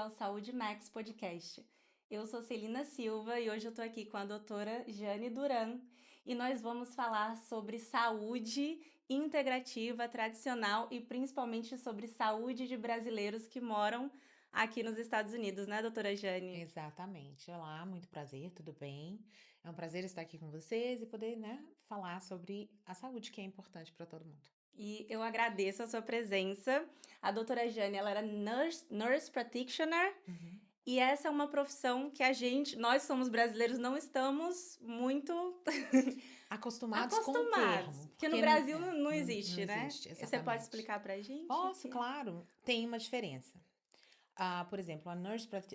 ao Saúde Max Podcast. Eu sou Celina Silva e hoje eu tô aqui com a doutora Jane Duran e nós vamos falar sobre saúde integrativa, tradicional e principalmente sobre saúde de brasileiros que moram aqui nos Estados Unidos, né, doutora Jane? Exatamente. Olá, muito prazer, tudo bem? É um prazer estar aqui com vocês e poder, falar sobre a saúde que é importante para todo mundo. E eu agradeço a sua presença. A doutora Jane, ela era nurse practitioner. Uhum. E essa é uma profissão que nós somos brasileiros, não estamos muito Acostumados com o acostumados, termo, porque no porque Brasil não não existe, né? existe, E você pode exatamente. explicar pra gente o Posso, que é? claro, tem uma diferença. Por exemplo,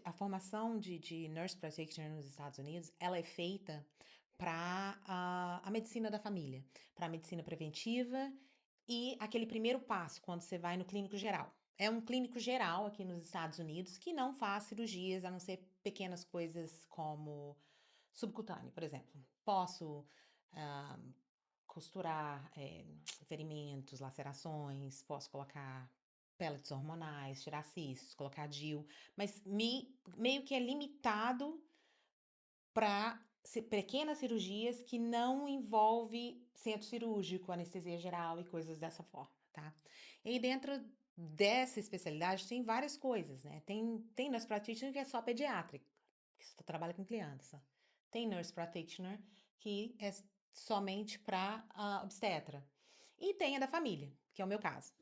a formação de Nurse Practitioner nos Estados Unidos, ela é feita para a medicina da família, para a medicina preventiva e aquele primeiro passo, quando você vai no clínico geral. É um clínico geral aqui nos Estados Unidos que não faz cirurgias, a não ser pequenas coisas como subcutâneo, por exemplo. Posso ah, costurar ferimentos, lacerações, posso colocar pellets hormonais, tirar cistos, colocar DIU, mas meio que é limitado para pequenas cirurgias que não envolve centro cirúrgico, anestesia geral e coisas dessa forma, tá? E aí dentro dessa especialidade tem várias coisas, né? Tem nurse practitioner que é só pediátrica, que só trabalha com criança. Tem nurse practitioner que é somente para obstetra. E tem a da família, que é o meu caso,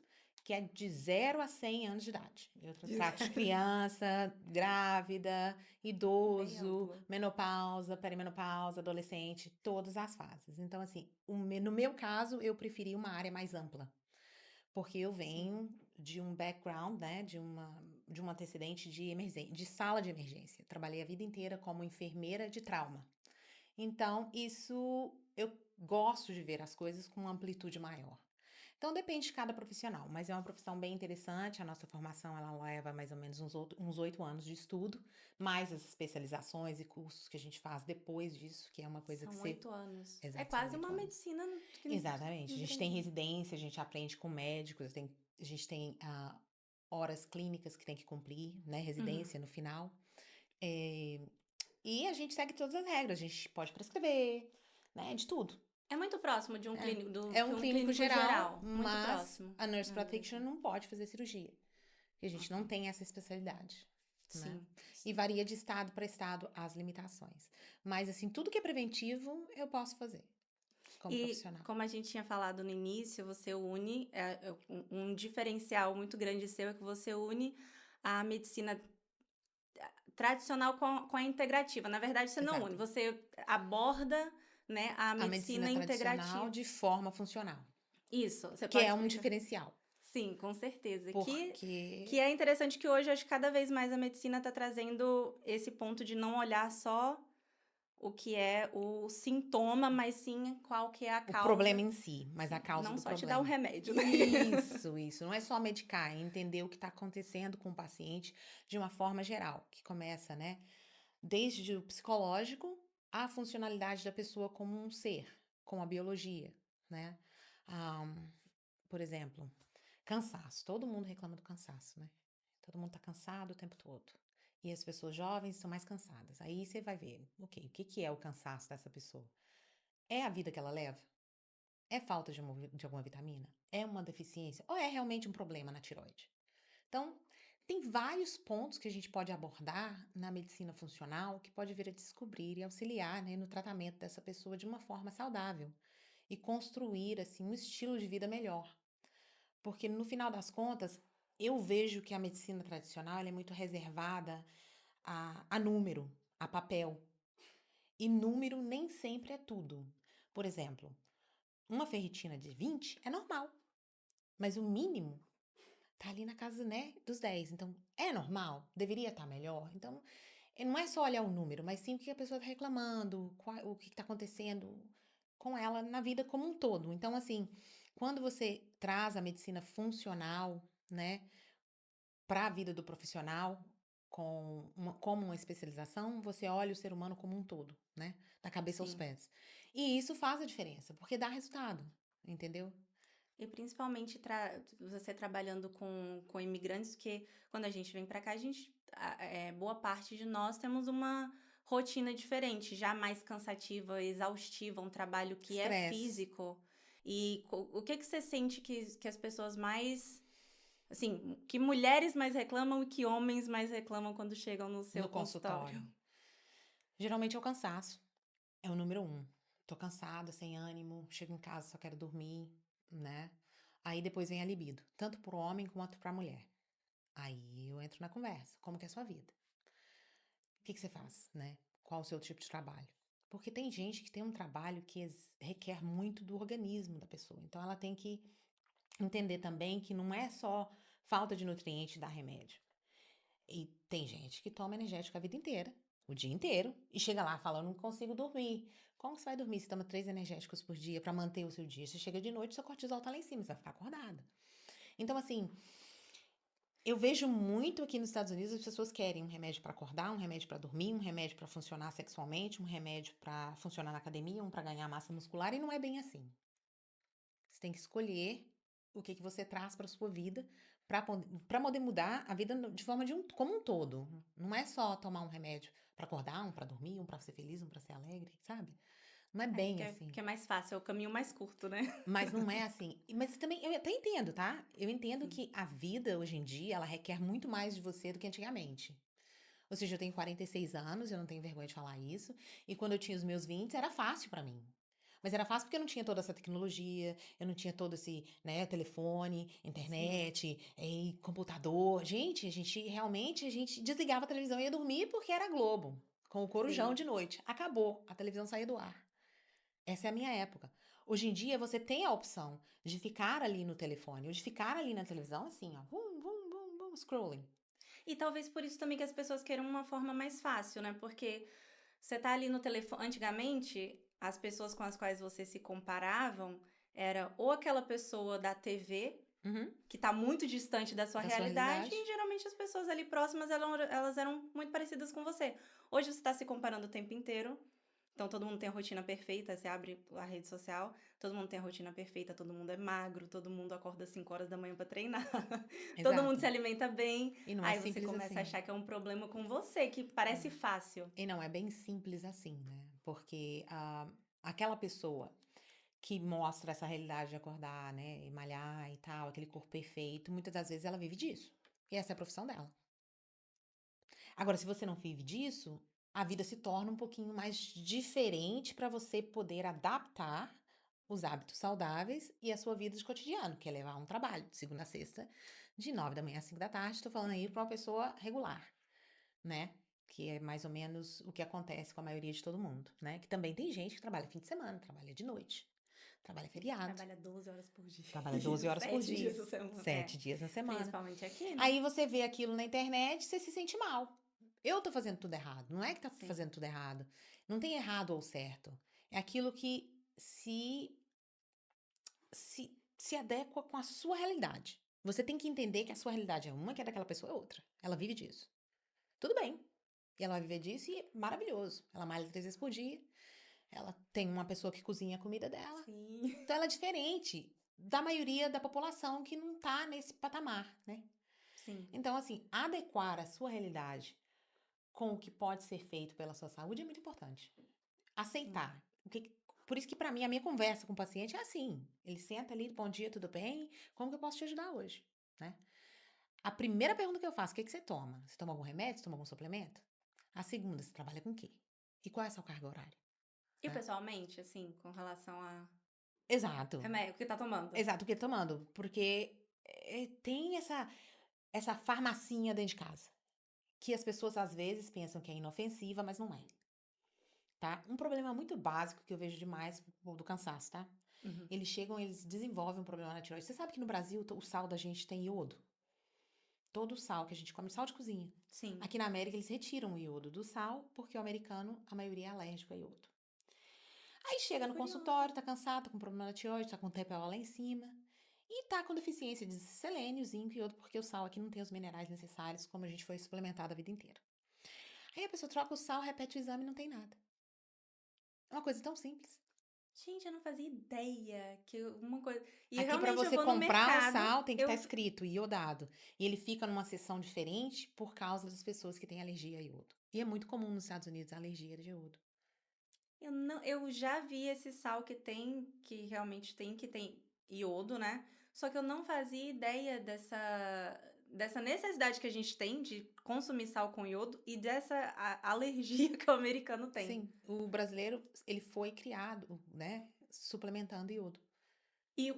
que é de 0 a 100 anos de idade. Eu trato de criança, grávida, Bem idoso, amplo. menopausa, perimenopausa, adolescente, todas as fases. Então, assim, no meu caso, eu preferi uma área mais ampla, porque eu Sim. venho de um background, né, de um antecedente de emergência, de sala de emergência. Trabalhei a vida inteira como enfermeira de trauma. Então, isso eu gosto de ver as coisas com uma amplitude maior. Então depende de cada profissional, mas é uma profissão bem interessante. A nossa formação ela leva mais ou menos uns 8 anos de estudo, mais as especializações e cursos que a gente faz depois disso, que é uma coisa que São você. 8 anos. É Exato, são quase uma 8 anos. medicina Exatamente. A no gente tem Brasil. residência, a gente aprende com médicos, a gente tem horas clínicas que tem que cumprir, né? Uhum. Residência no final. É, e a gente segue todas as regras, a gente pode prescrever, né? De tudo. É muito próximo de um É. clínico, É que um um clínico clínico geral, geral. Muito mas próximo, a nurse na verdade. practitioner não pode fazer cirurgia, porque a gente não Ok. tem essa especialidade, né? Sim. E varia de estado para estado as limitações. Mas, assim, tudo que é preventivo, eu posso fazer como E profissional. como a gente tinha falado no início, você une um diferencial muito grande seu é que você une a medicina tradicional com a integrativa. Na verdade, você não une, Exato. você aborda, né, a A medicina medicina tradicional integrativa. de forma funcional, Isso, você que pode é um explicar? diferencial, Sim, com certeza. Que porque é interessante que hoje, acho que cada vez mais a medicina está trazendo esse ponto de não olhar só o que é o sintoma, mas sim qual que é a o problema causa. em si, mas a causa Não do só te dar o problema. remédio, né? Isso. Não é só medicar, é entender o que está acontecendo com o paciente de uma forma geral, que começa, né? Desde o psicológico à funcionalidade da pessoa como um ser, com a biologia, né? Ahn, por exemplo, cansaço. Todo mundo reclama do cansaço, né? Todo mundo tá cansado o tempo todo. E as pessoas jovens são mais cansadas. Aí você vai ver, ok, o que que é o cansaço dessa pessoa? É a vida que ela leva? É falta de alguma vitamina? É uma deficiência? Ou é realmente um problema na tiroide? Então, tem vários pontos que a gente pode abordar na medicina funcional que pode vir a descobrir e auxiliar, né, no tratamento dessa pessoa de uma forma saudável e construir assim um estilo de vida melhor. Porque no final das contas, eu vejo que a medicina tradicional ela é muito reservada a número, a papel. E número nem sempre é tudo. Por exemplo, uma ferritina de 20 é normal, mas o mínimo tá ali na casa, né, dos 10. Então, é normal? Deveria estar melhor? Então, não é só olhar o número, mas sim o que a pessoa está reclamando, o que está acontecendo com ela na vida como um todo. Então, assim, quando você traz a medicina funcional, né, para a vida do profissional, como uma especialização, você olha o ser humano como um todo, né, da cabeça aos Sim. pés. E isso faz a diferença, porque dá resultado, entendeu? E principalmente você trabalhando com imigrantes, porque quando a gente vem para cá, boa parte de nós temos uma rotina diferente, já mais cansativa, exaustiva, um trabalho que é Estresse. físico. E o que que você sente que as pessoas mais, assim, que mulheres mais reclamam e que homens mais reclamam quando chegam no seu No consultório? consultório. Geralmente é o cansaço. É o número um. Tô cansada, sem ânimo, chego em casa, só quero dormir, né? Aí depois vem a libido, tanto pro homem quanto pra mulher. Aí eu entro na conversa. Como que é a sua vida? O que que você faz, né? Qual o seu tipo de trabalho? Porque tem gente que tem um trabalho que requer muito do organismo da pessoa. Então ela tem que entender também que não é só falta de nutriente dar remédio. E tem gente que toma energético a vida inteira, o dia inteiro, e chega lá falando, não consigo dormir. Como que você vai dormir? Você toma 3 energéticos por dia pra manter o seu dia. Você chega de noite, seu cortisol tá lá em cima, você vai ficar acordada. Então, assim, eu vejo muito aqui nos Estados Unidos as pessoas querem um remédio pra acordar, um remédio pra dormir, um remédio pra funcionar sexualmente, um remédio pra funcionar na academia, um pra ganhar massa muscular, e não é bem assim. Você tem que escolher o que que você traz para sua vida para poder mudar a vida de forma como um todo. Não é só tomar um remédio para acordar, um para dormir, um para ser feliz, um para ser alegre, sabe? Não é bem assim. Que é mais fácil, é o caminho mais curto, né? Mas não é assim. Mas também eu até entendo, tá? Eu entendo Sim. que a vida hoje em dia ela requer muito mais de você do que antigamente. Ou seja, eu tenho 46 anos, eu não tenho vergonha de falar isso. E quando eu tinha os meus 20, era fácil para mim. Mas era fácil porque eu não tinha toda essa tecnologia, eu não tinha todo esse, né, telefone, Sim, internet, computador. A gente desligava a televisão e ia dormir porque era Globo, com o Corujão sim. de noite. Acabou, a televisão saía do ar. Essa é a minha época. Hoje em dia você tem a opção de ficar ali no telefone ou de ficar ali na televisão assim, ó, vum, vum, vum, vum, scrolling. E talvez por isso também que as pessoas queiram uma forma mais fácil, né? Porque você tá ali no telefone. Antigamente, as pessoas com as quais você se comparavam era ou aquela pessoa da TV, Uhum, que tá muito distante da sua da sua realidade, realidade. e geralmente as pessoas ali próximas elas eram muito parecidas com você. Hoje você está se comparando o tempo inteiro. Então todo mundo tem a rotina perfeita, você abre a rede social, todo mundo tem a rotina perfeita, todo mundo é magro, todo mundo acorda às 5 horas da manhã para treinar, todo mundo Exato. se alimenta bem. E não é Aí você simples começa a assim. achar que é um problema com você, que parece fácil. E não é bem simples assim, né? Porque aquela pessoa que mostra essa realidade de acordar, né, e malhar e tal, aquele corpo perfeito, muitas das vezes ela vive disso. E essa é a profissão dela. Agora, se você não vive disso, a vida se torna um pouquinho mais diferente para você poder adaptar os hábitos saudáveis e a sua vida de cotidiano, que é levar um trabalho de segunda a sexta, de 9 da manhã às 5 da tarde. Estou falando aí Sim. para uma pessoa regular, né? Que é mais ou menos o que acontece com a maioria de todo mundo, né? Que também tem gente que trabalha fim de semana, trabalha de noite, trabalha feriado, Trabalha 12 horas por dia, trabalha 12 horas por 7 dia, dias por semana. É, 7 dias na semana. principalmente aqui, né? Aí você vê aquilo na internet, você se sente mal. Eu tô fazendo tudo errado, não é que tá Sim. fazendo tudo errado. Não tem errado ou certo. É aquilo que se adequa com a sua realidade. Você tem que entender que a sua realidade é uma, que a daquela pessoa é outra. Ela vive disso. Tudo bem. E ela vai viver disso e é maravilhoso. Ela malha 3 vezes por dia. Ela tem uma pessoa que cozinha a comida dela. Sim. Então ela é diferente da maioria da população que não tá nesse patamar, né? Sim. Então, assim, adequar a sua realidade com o que pode ser feito pela sua saúde é muito importante. Sim. Aceitar. Por isso que, para mim, a minha conversa com o paciente é assim. Ele senta ali, bom dia, tudo bem? Como que eu posso te ajudar hoje? Né? A primeira pergunta que eu faço, o que que você toma? Você toma algum remédio? Você toma algum suplemento? A segunda, você trabalha com o quê? E qual é a sua carga horária? E Né? pessoalmente, assim, com relação a Exato. remédio, o que tá tomando? Exato, o que tomando. Porque tem essa farmacinha dentro de casa. Que as pessoas às vezes pensam que é inofensiva, mas não é. Tá? Um problema muito básico que eu vejo demais do cansaço, tá? Uhum. Eles desenvolvem um problema na tireoide. Você sabe que no Brasil o sal da gente tem iodo? Todo o sal que a gente come, sal de cozinha. Sim. Aqui na América eles retiram o iodo do sal porque o americano, a maioria é alérgico a iodo. Aí chega no Curioso. consultório, tá cansado, tá com problema na tireoide, tá com o TPO lá em cima. E tá com deficiência de selênio, zinco e iodo, porque o sal aqui não tem os minerais necessários como a gente foi suplementado a vida inteira. Aí a pessoa troca o sal, repete o exame e não tem nada. É uma coisa tão simples. Gente, eu não fazia ideia que uma coisa. E Aqui, para realmente eu você vou no comprar o mercado, sal, tem que estar eu, escrito iodado. E ele fica numa seção diferente por causa das pessoas que têm alergia a iodo. E é muito comum nos Estados Unidos a alergia de iodo. eu não, eu já vi esse sal que realmente tem, que tem iodo, né? Só que eu não fazia ideia dessa necessidade que a gente tem de consumir sal com iodo e dessa alergia que o americano tem. Sim, o brasileiro, ele foi criado, né, suplementando iodo. E o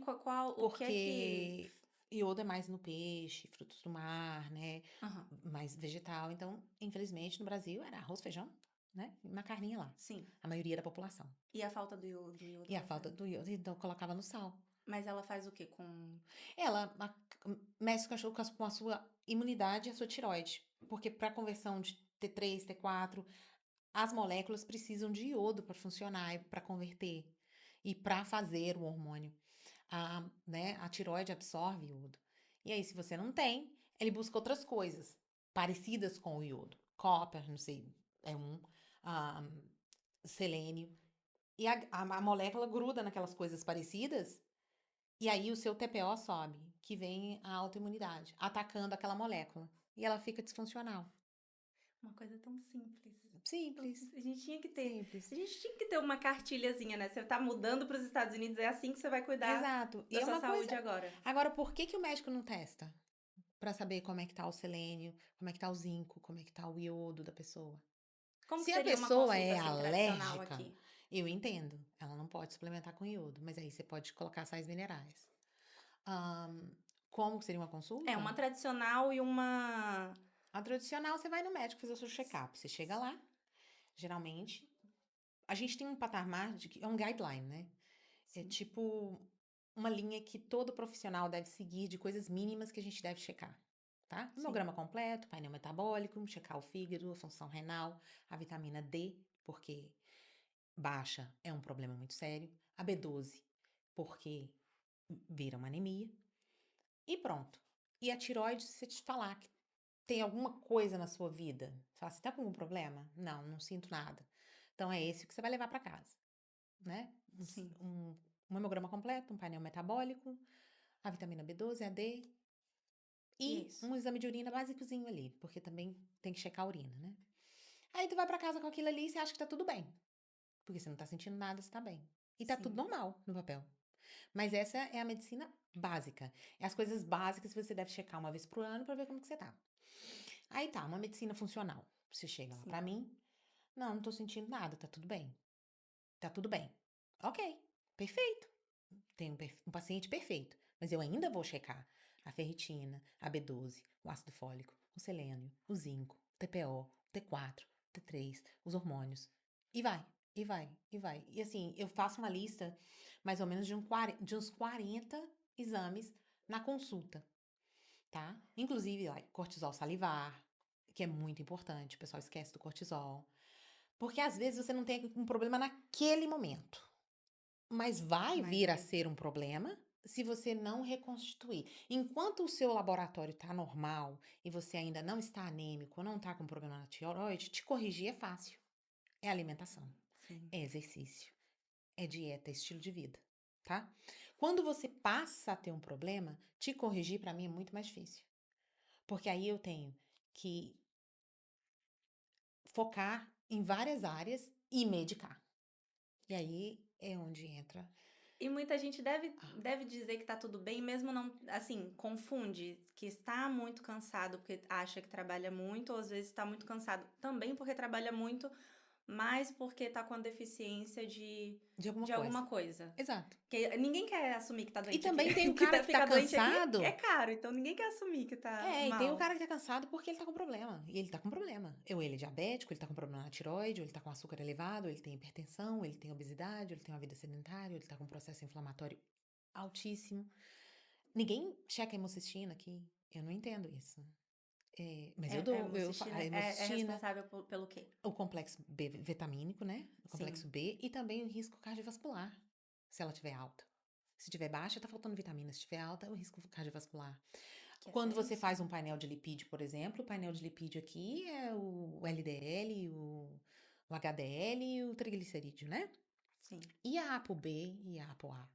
que é que. Porque iodo é mais no peixe, frutos do mar, né? Aham, Mais vegetal. Então, infelizmente, no Brasil era arroz, feijão, né? E uma carninha lá. sim. A maioria da população. E a falta do iodo E a ela falta faz. do iodo, então colocava no sal. Mas ela faz o quê? Com. Ela mexe com com a sua imunidade e a sua tireoide. Porque para conversão de T3, T4, as moléculas precisam de iodo para funcionar, para converter e para fazer o hormônio. A tireoide absorve iodo. E aí, se você não tem, ele busca outras coisas parecidas com o iodo. Copper, não sei, é um, ah, selênio. E a molécula gruda naquelas coisas parecidas, e aí o seu TPO sobe, que vem a autoimunidade, atacando aquela molécula. E ela fica disfuncional. Uma coisa tão simples. Tão Simples, simples. A gente tinha que ter. simples. A gente tinha que ter uma cartilhazinha, né? Você tá mudando para os Estados Unidos, é assim que você vai cuidar Exato. E da é sua uma saúde coisa. agora. Agora, por que que o médico não testa? Pra saber como é que tá o selênio, como é que tá o zinco, como é que tá o iodo da pessoa. Como que Se a seria uma pessoa consulta é assim tradicional alérgica, aqui? eu entendo, ela não pode suplementar com iodo, mas aí você pode colocar sais minerais. Ahn, como que seria uma É, consulta? uma tradicional e uma. A tradicional, você vai no médico fazer o seu check-up. Você chega lá, geralmente, a gente tem um patamar é um guideline, né? É Sim, tipo uma linha que todo profissional deve seguir de coisas mínimas que a gente deve checar, tá? sim, Hemograma completo, painel metabólico, checar o fígado, a função renal, a vitamina D, porque baixa é um problema muito sério, a B12, porque vira uma anemia, e pronto. E a tireoide, se eu te falar que tem alguma coisa na sua vida, você fala, você tá com algum problema? Não, não sinto nada. Então é esse que você vai levar para casa, né? sim. Um hemograma completo, um painel metabólico, a vitamina B12, a D E é e isso. um exame de urina básicozinho ali, porque também tem que checar a urina, né? Aí tu vai para casa com aquilo ali e você acha que tá tudo bem, porque você não tá sentindo nada, você tá bem. E tá tudo Sim, normal no papel. Mas essa é a medicina básica. É as coisas básicas que você deve checar uma vez por ano para ver como que você tá. Aí tá, uma medicina funcional. Você chega lá sim, pra mim, não tô sentindo nada, tá tudo bem. Tá tudo bem. Ok, perfeito. Tem um paciente perfeito, mas eu ainda vou checar a ferritina, a B12, o ácido fólico, o selênio, o zinco, o TPO, o T4, o T3, os hormônios. E vai, e vai, e vai. E assim, eu faço uma lista mais ou menos de uns 40 exames na consulta, tá? Inclusive, ó, cortisol salivar, que é muito importante, o pessoal esquece do cortisol. Porque às vezes você não tem um problema naquele momento. Mas vai mas vir a vai. ser um problema se você não reconstituir. Enquanto o seu laboratório está normal e você ainda não está anêmico, não está com problema na tireoide, te corrigir é fácil. É alimentação, Sim, é exercício, é dieta, é estilo de vida, tá? Quando você passa a ter um problema, te corrigir para mim é muito mais difícil. Porque aí eu tenho que focar em várias áreas e medicar. E aí é onde entra. e muita gente deve, Ah, deve dizer que tá tudo bem, mesmo não, assim, confunde que está muito cansado porque acha que trabalha muito, ou às vezes está muito cansado também porque trabalha muito, mas porque tá com a deficiência de alguma de coisa. alguma coisa. Exato. Que ninguém quer assumir que tá E doente aqui. também tem o Que cara que tá ficar doente aqui é cansado. caro, então ninguém quer assumir que tá É, e tem o mal. cara que tá cansado porque ele tá com problema. E ele tá com problema. Ou ele é diabético, ele tá com problema na tireoide, ou ele tá com açúcar elevado, ou ele tem hipertensão, ou ele tem obesidade, ou ele tem uma vida sedentária, ou ele tá com um processo inflamatório altíssimo. Ninguém checa a hemocistina aqui. Eu não entendo isso. É, mas eu É, dou, a é hemocistina, responsável pelo quê? o complexo B vitamínico, né? O Sim, complexo B e também o risco cardiovascular, se ela tiver alta. Se tiver baixa, tá faltando vitamina. Se tiver alta, é o risco cardiovascular. que é Quando você faz um seríssimo. painel de lipídio, por exemplo, o painel de lipídio aqui é o LDL, o HDL e o triglicerídeo, né? Sim. E a ApoB e a ApoA,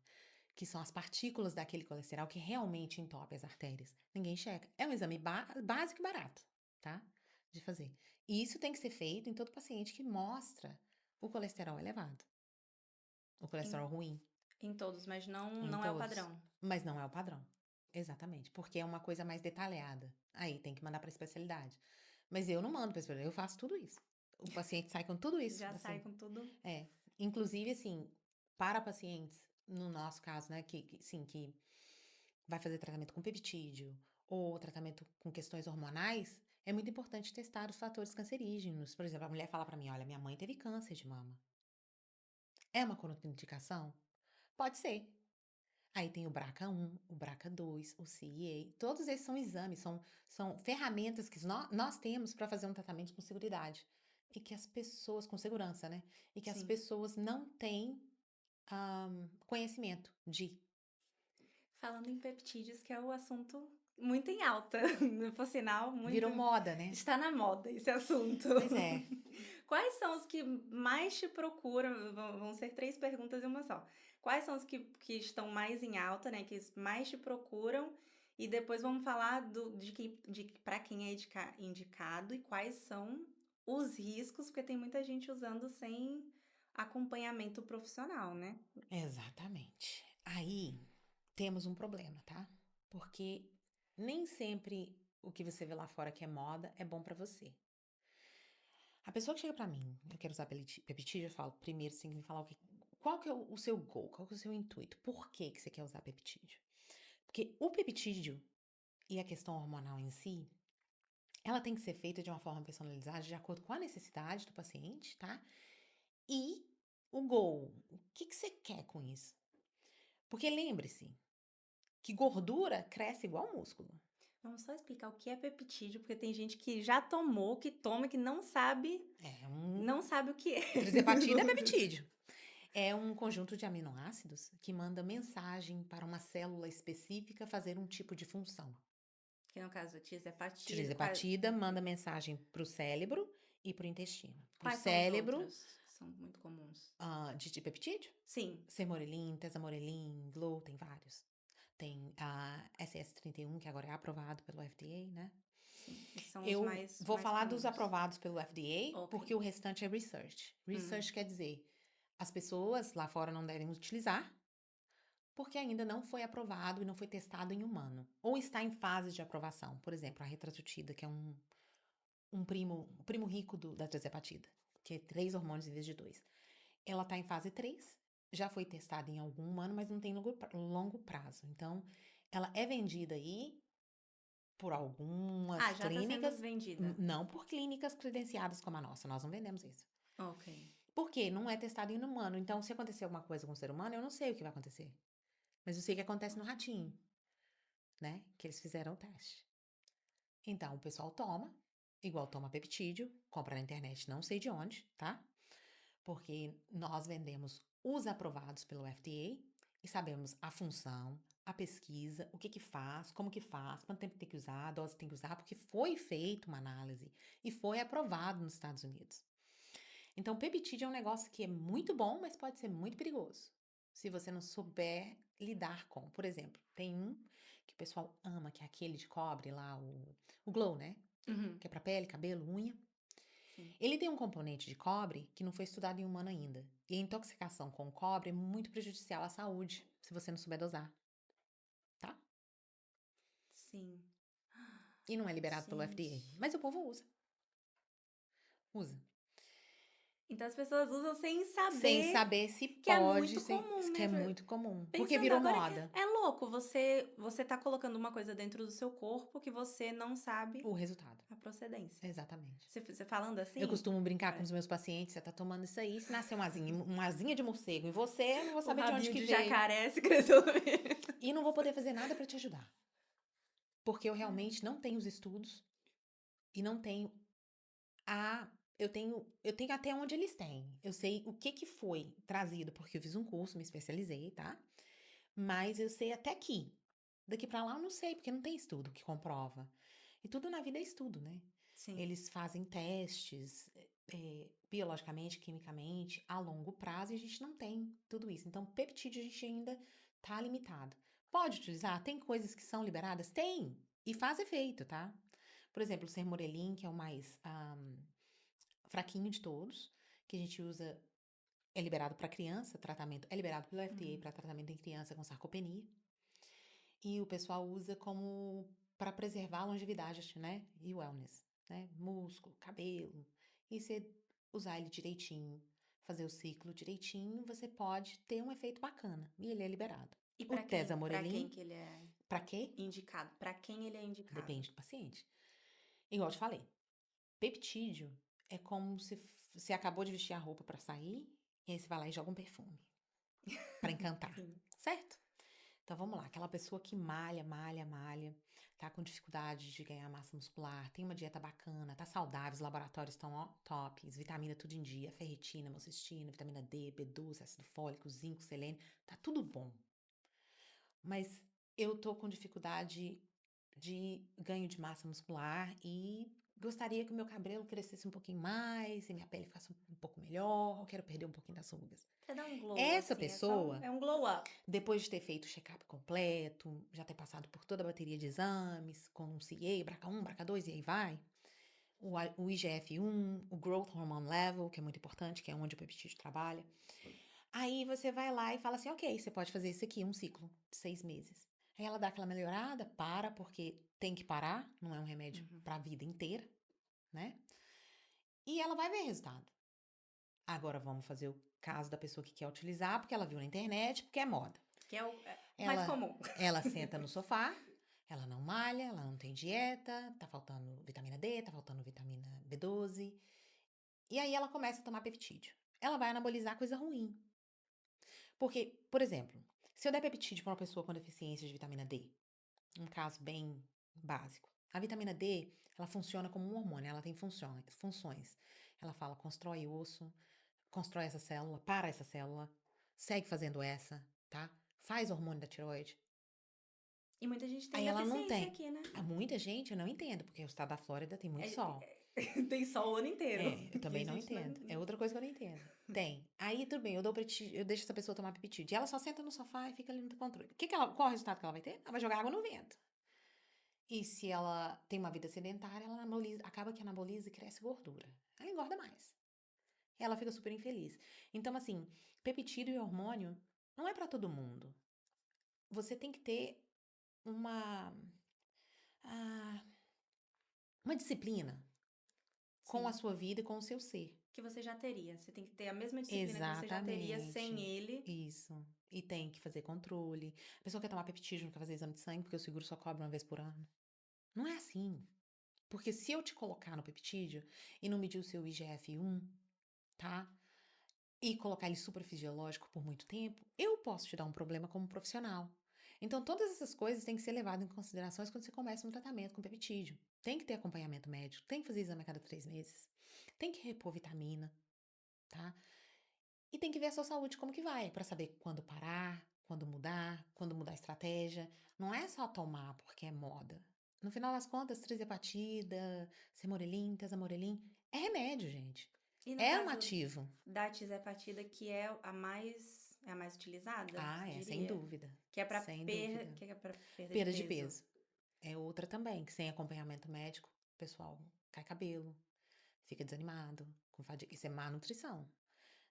que são as partículas daquele colesterol que realmente entope as artérias. Ninguém checa. É um exame básico e barato, tá? De fazer. E isso tem que ser feito em todo paciente que mostra o colesterol elevado, o Em, colesterol ruim, em todos, mas não, em não é o todos. padrão. Mas não é o padrão. Exatamente. Porque é uma coisa mais detalhada. Aí tem que mandar para especialidade. Mas eu não mando para especialidade, eu faço tudo isso. O paciente sai com tudo isso, Já sai assim. com tudo. É. Inclusive, assim, para pacientes, no nosso caso, né, sim, que vai fazer tratamento com peptídeo ou tratamento com questões hormonais, é muito importante testar os fatores cancerígenos. Por exemplo, a mulher fala para mim: olha, minha mãe teve câncer de mama. É uma contraindicação? Pode ser. Aí tem o BRCA1, o BRCA2, o CEA. Todos esses são exames, são ferramentas que nós temos para fazer um tratamento com seguridade. E que as pessoas, com segurança, né? E que as Sim. pessoas não têm conhecimento de. Falando em peptídeos, que é o assunto muito em alta, por sinal, muito. Virou moda, né? Está na moda esse assunto. Pois é. Quais são os que mais te procuram? Vão ser 3 perguntas em uma só. Quais são os que estão mais em alta, né? Que mais te procuram? E depois vamos falar de para quem é indicado e quais são os riscos, porque tem muita gente usando sem acompanhamento profissional, né? Exatamente. Aí temos um problema, tá? Porque nem sempre o que você vê lá fora que é moda é bom pra você. A pessoa que chega pra mim, eu quero usar peptídeo, eu falo, primeiro você tem que me falar qual que é o seu goal, qual que é o seu intuito, por que que você quer usar peptídeo? Porque o peptídeo e a questão hormonal em si, ela tem que ser feita de uma forma personalizada, de acordo com a necessidade do paciente, tá? E o goal, o que que você quer com isso? Porque lembre-se que gordura cresce igual músculo. Vamos só explicar o que é peptídeo, porque tem gente que já tomou, que toma, que não sabe, É não sabe o que é. trizepatida é peptídeo. É um conjunto de aminoácidos que manda mensagem para uma célula específica fazer um tipo de função. Que no caso, tirzepatida, Trizepatida manda mensagem para o cérebro e para o intestino. Para o quais são os cérebro, outros que são muito comuns? de dipeptídeo, Sim, sermorelin, tesamorelin, GLOW, tem vários. Tem a SS31, que agora é aprovado pelo FDA, né? sim. Esses são os Eu mais, vou mais falar dos comuns. aprovados pelo FDA, Ok. porque o restante é research. Hum. Research quer dizer, as pessoas lá fora não devem utilizar, porque ainda não foi aprovado e não foi testado em humano. Ou está em fase de aprovação. Por exemplo, a retrasutida, que é um primo rico da tirzepatida, que é 3 hormônios em vez de 2. Ela está em fase 3, já foi testada em algum humano, mas não tem longo prazo. Então, ela é vendida aí por algumas Ah, já está sendo clínicas, vendida. não por clínicas credenciadas como a nossa, nós não vendemos isso. Ok. Por quê? Não é testado em humano. Então, se acontecer alguma coisa com o ser humano, eu não sei o que vai acontecer. Mas eu sei o que acontece no ratinho, né? Que eles fizeram o teste. Então, o pessoal toma, igual toma peptídeo, compra na internet, não sei de onde, tá? Porque nós vendemos os aprovados pelo FDA e sabemos a função, a pesquisa, o que que faz, como que faz, quanto tempo tem que usar, a dose tem que usar, porque foi feita uma análise e foi aprovado nos Estados Unidos. Então, peptídeo é um negócio que é muito bom, mas pode ser muito perigoso. Se você não souber lidar com. Por exemplo, tem um que o pessoal ama, que é aquele de cobre lá, o Glow, né? Uhum. Que é pra pele, cabelo, unha. Sim. Ele tem um componente de cobre que não foi estudado em humano ainda. E a intoxicação com cobre é muito prejudicial à saúde, se você não souber dosar, tá? Sim. E não é liberado pelo Gente. FDA. Mas o povo usa. Usa. Então as pessoas usam sem Sem saber saber se que é pode, muito comum, que né? é muito comum. Porque Pensando virou agora, moda é louco, você tá colocando uma coisa dentro do seu corpo que você não sabe o resultado. a procedência. Exatamente. Você falando Eu assim, costumo brincar com é, os meus pacientes, você tá tomando isso aí, se nascer uma asinha de morcego em você, eu não vou o saber de onde rabinho que de veio. jacaré se cresceu no meio. E não vou poder fazer nada para te ajudar. Porque eu realmente não tenho os estudos e não tenho a eu tenho até onde eles têm. Eu sei o que que foi trazido, porque eu fiz um curso, me especializei, tá? Mas eu sei até aqui. Daqui pra lá eu não sei, porque não tem estudo que comprova. E tudo na vida é estudo, né? Sim. Eles fazem testes, biologicamente, quimicamente, a longo prazo, e a gente não tem tudo isso. Então, peptídeo a gente ainda tá limitado. Pode utilizar? Tem coisas que são liberadas? Tem! E faz efeito, tá? Por exemplo, o Sermorelin, que é o mais fraquinho de todos, que a gente usa, é liberado para criança, tratamento, é liberado pelo FDA para tratamento em criança com sarcopenia. E o pessoal usa como para preservar a longevidade, né? E wellness, né? Músculo, cabelo. E você usar ele direitinho, fazer o ciclo direitinho, você pode ter um efeito bacana. E ele é liberado. E O pra quem? Pra quem Tesamorelin, que ele é para quê? indicado? Pra quem ele é indicado? Depende do paciente. Igual eu te falei, peptídeo é como se você acabou de vestir a roupa para sair, e aí você vai lá e joga um perfume para encantar, Sim. certo? Então vamos lá, aquela pessoa que malha, malha, malha, tá com dificuldade de ganhar massa muscular, tem uma dieta bacana, tá saudável, os laboratórios estão tops, vitamina tudo em dia, ferritina, homocistina, vitamina D, B12, ácido fólico, zinco, selênio, tá tudo bom. Mas eu tô com dificuldade de ganho de massa muscular e gostaria que o meu cabelo crescesse um pouquinho mais e minha pele ficasse um pouco melhor, eu quero perder um pouquinho das rugas. Quer dar um glow, Essa assim, é só pessoa, é um glow up. depois de ter feito o check-up completo, já ter passado por toda a bateria de exames, com um CA, BRCA1, BRCA2 e aí vai, o IGF-1, o Growth Hormone Level, que é muito importante, que é onde o peptídeo trabalha. Aí você vai lá e fala assim, ok, você pode fazer isso aqui, um ciclo de 6 meses. Aí ela dá aquela melhorada, para, porque tem que parar, não é um remédio para a vida inteira, né? E ela vai ver resultado. Agora vamos fazer o caso da pessoa que quer utilizar, porque ela viu na internet, porque é moda. Que é o mais Ela, comum. ela senta no sofá, ela não malha, ela não tem dieta, tá faltando vitamina D, tá faltando vitamina B12. E aí ela começa a tomar peptídeo. Ela vai anabolizar coisa ruim. Porque, por exemplo, se eu der peptídeo para uma pessoa com deficiência de vitamina D, um caso bem básico, a vitamina D, ela funciona como um hormônio, ela tem funções. Ela fala, constrói osso, constrói essa célula, para essa célula, segue fazendo essa, tá? Faz hormônio da tireoide. E muita gente tem Aí ela não deficiência tem. aqui, né? Há muita gente, eu não entendo, porque o estado da Flórida tem muito sol. Tem sol o ano inteiro. É, eu E a também não gente entendo. É outra coisa que eu não entendo. Tem. Aí tudo bem, eu deixo essa pessoa tomar peptídeo. E ela só senta no sofá e fica ali no controle. Qual é o resultado que ela vai ter? Ela vai jogar água no vento. E se ela tem uma vida sedentária, ela acaba que anaboliza e cresce gordura. Ela engorda mais. E ela fica super infeliz. Então, assim, peptídeo e hormônio não é pra todo mundo. Você tem que ter uma, ah, uma disciplina com a Sim. sua vida e com o seu ser. Que você já teria. Você tem que ter a mesma disciplina que você já teria sem Exatamente. ele. Isso. E tem que fazer controle. A pessoa quer tomar peptídeo, não quer fazer exame de sangue, porque o seguro só cobra uma vez por ano. Não é assim. Porque se eu te colocar no peptídeo e não medir o seu IGF-1, tá? E colocar ele suprafisiológico por muito tempo, eu posso te dar um problema como profissional. Então, todas essas coisas têm que ser levadas em consideração quando você começa um tratamento com peptídeo. Tem que ter acompanhamento médico, tem que fazer exame a cada 3 meses, tem que repor vitamina, tá? E tem que ver a sua saúde como que vai, para saber quando parar, quando mudar a estratégia. Não é só tomar porque é moda. No final das contas, trizepatida, Sermorelin, Tesamorelin, é remédio, gente. E no É um caso ativo. da tisepatida, que é a mais utilizada, Ah, sem diria. dúvida. Que é pra, Sem dúvida. que é pra perda de Perda de peso. peso. É outra também, que sem acompanhamento médico, o pessoal cai cabelo, fica desanimado, com fadiga. Isso é má nutrição.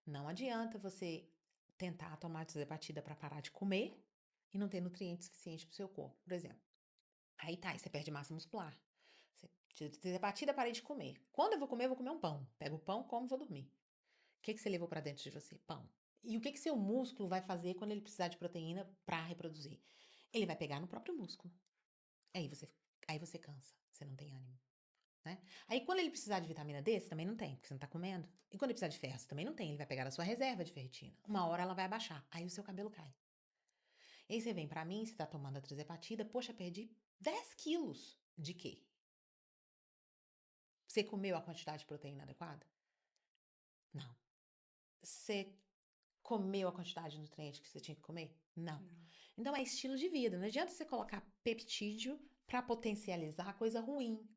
Não adianta você tentar tomar desepatida para parar de comer e não ter nutriente suficiente para o seu corpo, por exemplo. Aí tá, aí você perde massa muscular. Você desepatida, parei de comer. Quando eu vou comer um pão. Pego o pão, como, vou dormir. O que que você levou para dentro de você? Pão. E o que que seu músculo vai fazer quando ele precisar de proteína para reproduzir? Ele vai pegar no próprio músculo. Aí você, aí você cansa, você não tem ânimo, né? Aí quando ele precisar de vitamina D, você também não tem, porque você não tá comendo. E quando ele precisar de ferro, você também não tem, ele vai pegar a sua reserva de ferritina. Uma hora ela vai abaixar, aí o seu cabelo cai. E aí você vem pra mim, você tá tomando a trizepatida, poxa, perdi 10 quilos. De quê? Você comeu a quantidade de proteína adequada? Não. Você comeu a quantidade de nutrientes que você tinha que comer? Não. Não. Então é estilo de vida. Não adianta você colocar peptídeo para potencializar coisa ruim.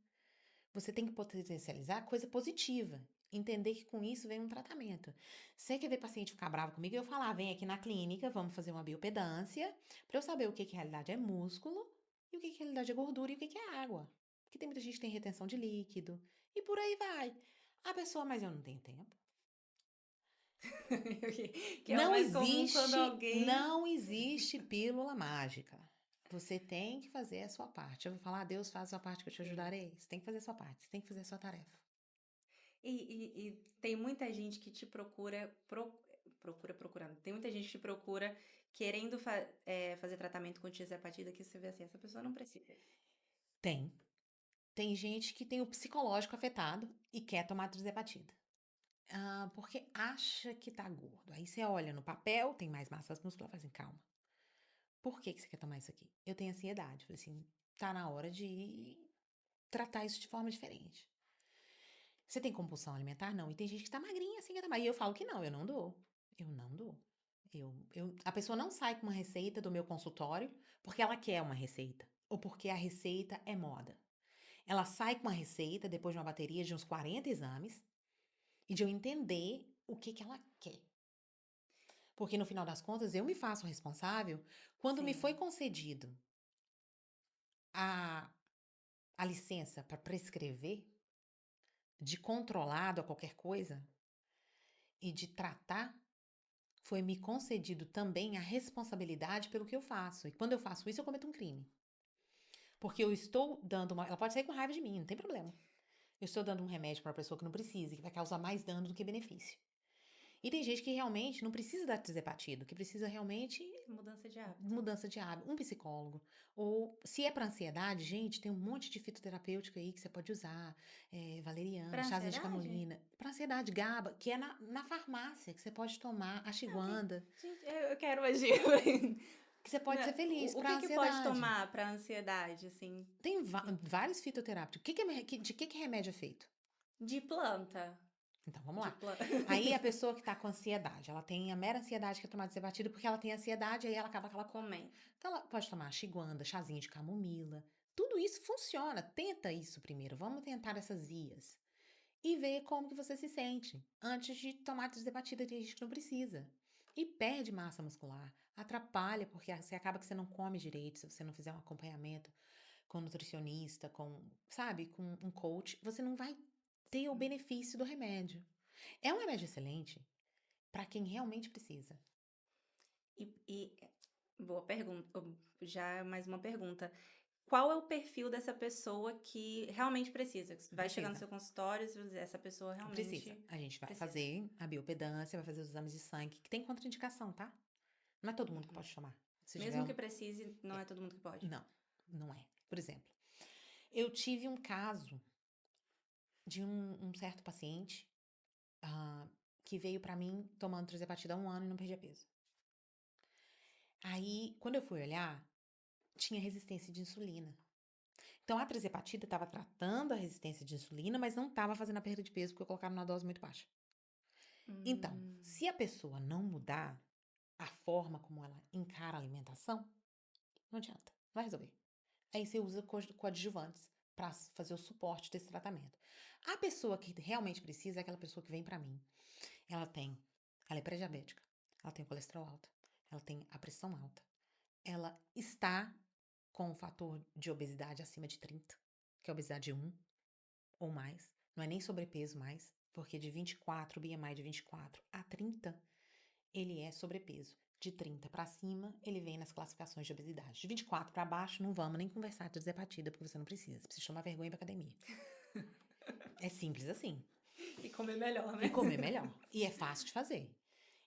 Você tem que potencializar coisa positiva. Entender que com isso vem um tratamento. Você quer ver paciente ficar bravo comigo? Eu falar, vem aqui na clínica, vamos fazer uma biopedância, para eu saber o que que realidade é músculo e o que que realidade é gordura e o que que é água. Porque tem muita gente que tem retenção de líquido e por aí vai. A pessoa, mas eu não tenho tempo. Que é o mais comum quando alguém. Não existe pílula mágica. Você tem que fazer a sua parte. Eu vou falar, Deus faz a sua parte que eu te Sim. ajudarei. Você tem que fazer a sua parte, você tem que fazer a sua tarefa. E tem muita gente que te procurando. Tem muita gente que te procura querendo fazer tratamento com tiazepatida que você vê assim, essa pessoa não precisa. Tem. Tem gente que tem o psicológico afetado e quer tomar tirzepatida. Porque acha que tá gordo. Aí você olha no papel, tem mais massas musculares, fala assim, calma. Por que que você quer tomar isso aqui? Eu tenho ansiedade. Falei assim, tá na hora de tratar isso de forma diferente. Você tem compulsão alimentar? Não. E tem gente que tá magrinha assim, quer tomar. E eu falo que não, eu não dou. Eu não dou. A pessoa não sai com uma receita do meu consultório porque ela quer uma receita. Ou porque a receita é moda. Ela sai com uma receita depois de uma bateria de uns 40 exames e de eu entender o que que ela quer. Porque no final das contas eu me faço responsável quando me foi Sim, concedido a, a licença para prescrever, de controlado a qualquer coisa e de tratar, foi me concedido também a responsabilidade pelo que eu faço. E quando eu faço isso, eu cometo um crime. Porque eu estou dando uma. Ela pode sair com raiva de mim, não tem problema. Eu estou dando um remédio para uma pessoa que não precisa, que vai causar mais dano do que benefício. E tem gente que realmente não precisa da tirzepatida, que precisa realmente mudança de hábito. mudança de hábito, um psicólogo. Ou se é para ansiedade, gente, tem um monte de fitoterapêutica aí que você pode usar. Valeriana, Pra chazinho de ansiedade? camomila. Para ansiedade, GABA, que é na farmácia, que você pode tomar, Ah, ok. ashwagandha, Gente, eu quero agir. que você pode ser feliz O para que que pode ansiedade. tomar pra ansiedade, assim? Tem vários fitoterápicos. De que remédio é feito? De planta. Então, vamos De lá. planta. Aí a pessoa que tá com ansiedade, ela tem a mera ansiedade que é tomar desebatido porque ela tem ansiedade, aí ela acaba que ela come. Comendo. Então ela pode tomar ashwagandha, chazinho de camomila. Tudo isso funciona. Tenta isso primeiro. Vamos tentar essas vias. E ver como que você se sente antes de tomar desdebatida. Tem gente que não precisa. E perde massa muscular. Atrapalha, porque você acaba que você não come direito se você não fizer um acompanhamento com um nutricionista, sabe, com um coach. Você não vai ter o benefício do remédio. É um remédio excelente para quem realmente precisa. E boa pergunta. Já mais uma pergunta. Qual é o perfil dessa pessoa que realmente precisa? Que vai chegar no Precisa. seu consultório e você vai dizer, essa pessoa Precisa. realmente A gente vai precisa. fazer a biopedância, vai fazer os exames de sangue, que tem contraindicação, tá? Não é todo mundo que Uhum. pode tomar. Se tiver Mesmo um. que precise, não é todo mundo que pode. Não, não é. Por exemplo, eu tive um caso de um certo paciente ah, que veio pra mim tomando trazepatida há 1 ano e não perdia peso. Aí, quando eu fui olhar, tinha resistência de insulina. Então, a trazepatida estava tratando a resistência de insulina, mas não estava fazendo a perda de peso porque eu colocava numa dose muito baixa. Então, Hum, se a pessoa não mudar a forma como ela encara a alimentação, não adianta, não vai resolver. Aí você usa coadjuvantes para fazer o suporte desse tratamento. A pessoa que realmente precisa é aquela pessoa que vem para mim. Ela tem, ela é pré-diabética, ela tem o colesterol alto, ela tem a pressão alta, ela está com o fator de obesidade acima de 30, que é obesidade 1 ou mais, não é nem sobrepeso mais, porque de 24, BMI de 24 a 30, ele é sobrepeso. De 30 para cima, ele vem nas classificações de obesidade. De 24 para baixo, não vamos nem conversar de desepatida, porque você não precisa. Você precisa tomar vergonha para academia. É simples assim. e comer melhor, E né? comer melhor. E é fácil de fazer.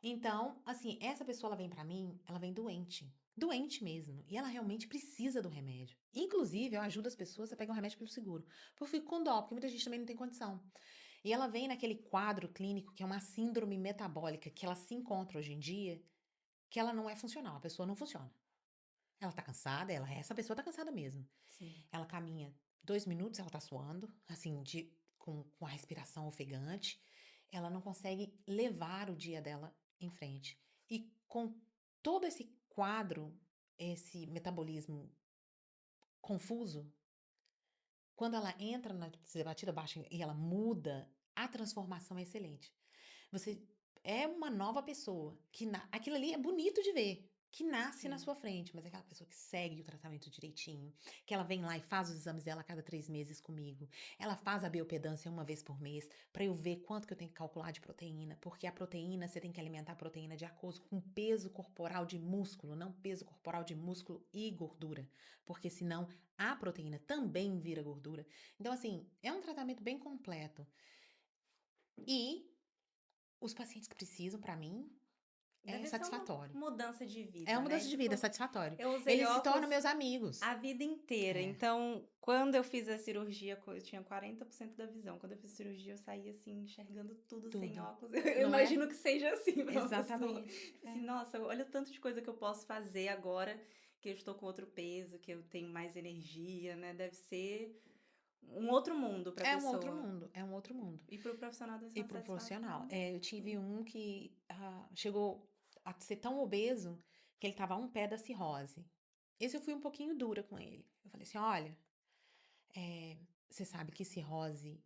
Então, assim, essa pessoa, ela vem pra mim, ela vem doente. Doente mesmo. E ela realmente precisa do remédio. Inclusive, eu ajudo as pessoas a pegar o remédio pelo seguro. Porque eu fico com dó, porque muita gente também não tem condição. E ela vem naquele quadro clínico que é uma síndrome metabólica que ela se encontra hoje em dia, que ela não é funcional. A pessoa não funciona. Ela tá cansada, essa pessoa tá cansada mesmo. Sim. Ela caminha 2 minutos, ela tá suando, assim, com a respiração ofegante. Ela não consegue levar o dia dela em frente. E com todo esse quadro, esse metabolismo confuso, quando ela entra na batida baixa e ela muda, a transformação é excelente. Você é uma nova pessoa, aquilo ali é bonito de ver, que nasce na Sim. sua frente, mas é aquela pessoa que segue o tratamento direitinho, que ela vem lá e faz os exames dela a cada 3 meses comigo, ela faz a biopedância uma vez por mês, para eu ver quanto que eu tenho que calcular de proteína, porque a proteína, você tem que alimentar a proteína de acordo com o peso corporal de músculo, não peso corporal de músculo e gordura, porque senão a proteína também vira gordura. Então, assim, é um tratamento bem completo. E os pacientes que precisam, para mim, é Deve ser uma satisfatório. mudança de É uma vida, né? mudança de vida, é Tipo, satisfatório. eu usei Eles se tornam óculos meus amigos. a vida inteira. É, Então, quando eu fiz a cirurgia, eu tinha 40% da visão. Quando eu fiz a cirurgia, eu saí assim, enxergando tudo sem tudo. óculos. Eu Não é? imagino que seja assim pra uma pessoa. Exatamente. Assim, nossa, olha o tanto de coisa que eu posso fazer agora que eu estou com outro peso, que eu tenho mais energia, né? Deve ser um outro mundo pra É um outro pessoa. mundo, é um outro mundo. E pro profissional deve ser E uma pro satisfação. profissional. Eu tive um que chegou a ser tão obeso que ele tava a um pé da cirrose. Esse eu fui um pouquinho dura com ele. Eu falei assim: olha, você sabe que cirrose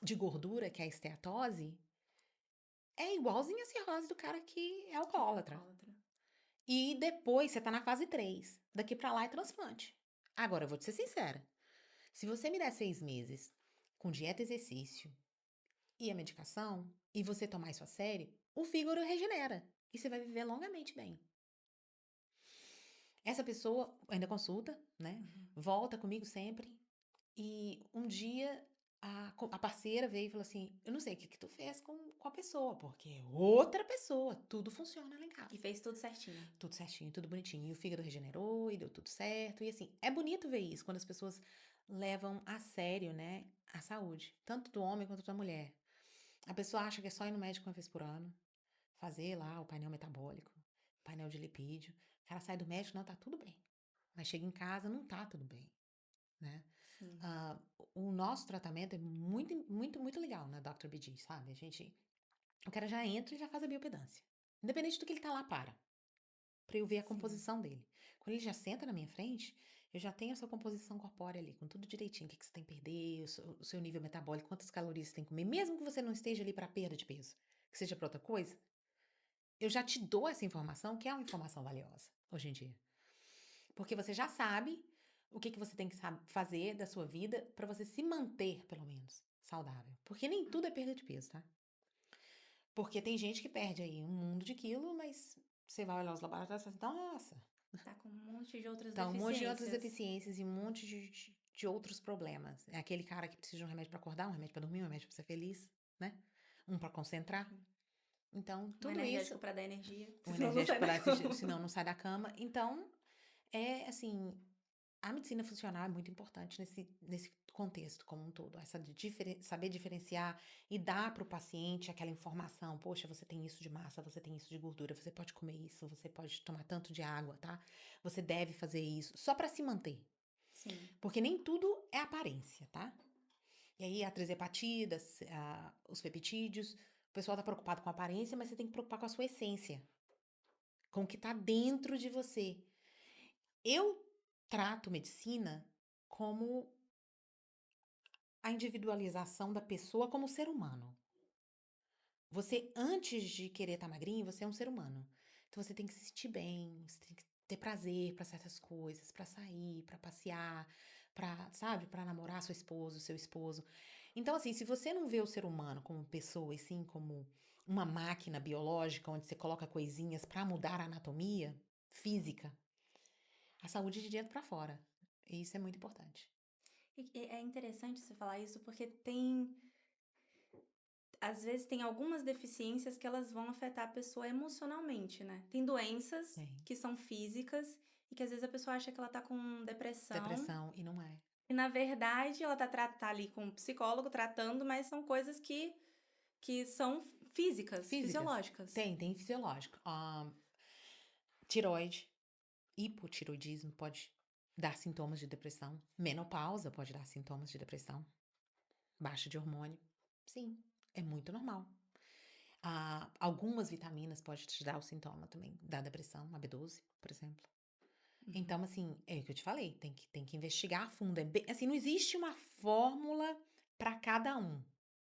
de gordura, que é a esteatose, é igualzinho a cirrose do cara que é Que é alcoólatra. alcoólatra. E depois você tá na fase 3. Daqui pra lá é transplante. Agora, eu vou te ser sincera. Se você me der 6 meses com dieta, exercício e a medicação, e você tomar isso a sério, o fígado regenera. E você vai viver longamente bem. Essa pessoa ainda consulta, né? Uhum. Volta comigo sempre. E um dia a parceira veio e falou assim: eu não sei o que tu fez com a pessoa, porque é outra pessoa, tudo funciona lá em casa. E fez tudo certinho. Tudo certinho, tudo bonitinho. E o fígado regenerou e deu tudo certo. E assim, é bonito ver isso quando as pessoas levam a sério, né, a saúde, tanto do homem quanto da mulher. A pessoa acha que é só ir no médico uma vez por ano, fazer lá o painel metabólico, painel de lipídio. O cara sai do médico, não, tá tudo bem. Mas chega em casa, não tá tudo bem, né? Sim. Ah, o nosso tratamento é muito, muito, muito legal na Dr. BG, sabe? O cara já entra e já faz a biopedância. Independente do que ele tá lá para eu ver a Sim. composição dele. Quando ele já senta na minha frente, eu já tenho a sua composição corpórea ali, com tudo direitinho, o que você tem que perder, o seu nível metabólico, quantas calorias você tem que comer, mesmo que você não esteja ali para perda de peso, que seja para outra coisa, eu já te dou essa informação, que é uma informação valiosa hoje em dia. Porque você já sabe o que você tem que fazer da sua vida para você se manter, pelo menos, saudável. Porque nem tudo é perda de peso, tá? Porque tem gente que perde aí um mundo de quilo, mas você vai olhar os laboratórios e fala assim, nossa, Tá com um monte de outras tá um monte de outras deficiências. deficiências e um monte de outros problemas. É aquele cara que precisa de um remédio pra acordar, um remédio pra dormir, um remédio pra ser feliz, né? Um pra concentrar. Então, Um tudo isso, energético pra dar energia. um Senão não energético sai da para cama. senão não sai da cama. Então, é assim, a medicina funcional é muito importante nesse contexto como um todo. Essa de saber diferenciar e dar para o paciente aquela informação. Poxa, você tem isso de massa, você tem isso de gordura, você pode comer isso, você pode tomar tanto de água, tá? Você deve fazer isso, só para se manter. Sim. Porque nem tudo é aparência, tá? E aí, a hepatidas, os peptídeos, o pessoal tá preocupado com a aparência, mas você tem que preocupar com a sua essência, com o que tá dentro de você. Eu trato medicina como a individualização da pessoa como ser humano. Você, antes de querer estar magrinho, você é um ser humano. Então você tem que se sentir bem, você tem que ter prazer para certas coisas, para sair, para passear, para, sabe, para namorar sua esposa, seu esposo. Então assim, se você não vê o ser humano como pessoa e sim como uma máquina biológica onde você coloca coisinhas para mudar a anatomia física, a saúde é de dentro para fora. E isso é muito importante. E é interessante você falar isso porque tem. Às vezes tem algumas deficiências que elas vão afetar a pessoa emocionalmente, né? Tem doenças Tem. que são físicas e que às vezes a pessoa acha que ela tá com depressão. Depressão e não é. E na verdade ela tá ali com um psicólogo tratando, mas são coisas que são físicas, Físicas. fisiológicas. Tem fisiológico. Tiroide, hipotiroidismo pode dar sintomas de depressão. Menopausa pode dar sintomas de depressão. Baixa de hormônio. Sim, é muito normal. Algumas vitaminas podem te dar o sintoma também da depressão, a B12, por exemplo. Então, assim, é o que eu te falei, tem que investigar a fundo. Assim, não existe uma fórmula para cada um.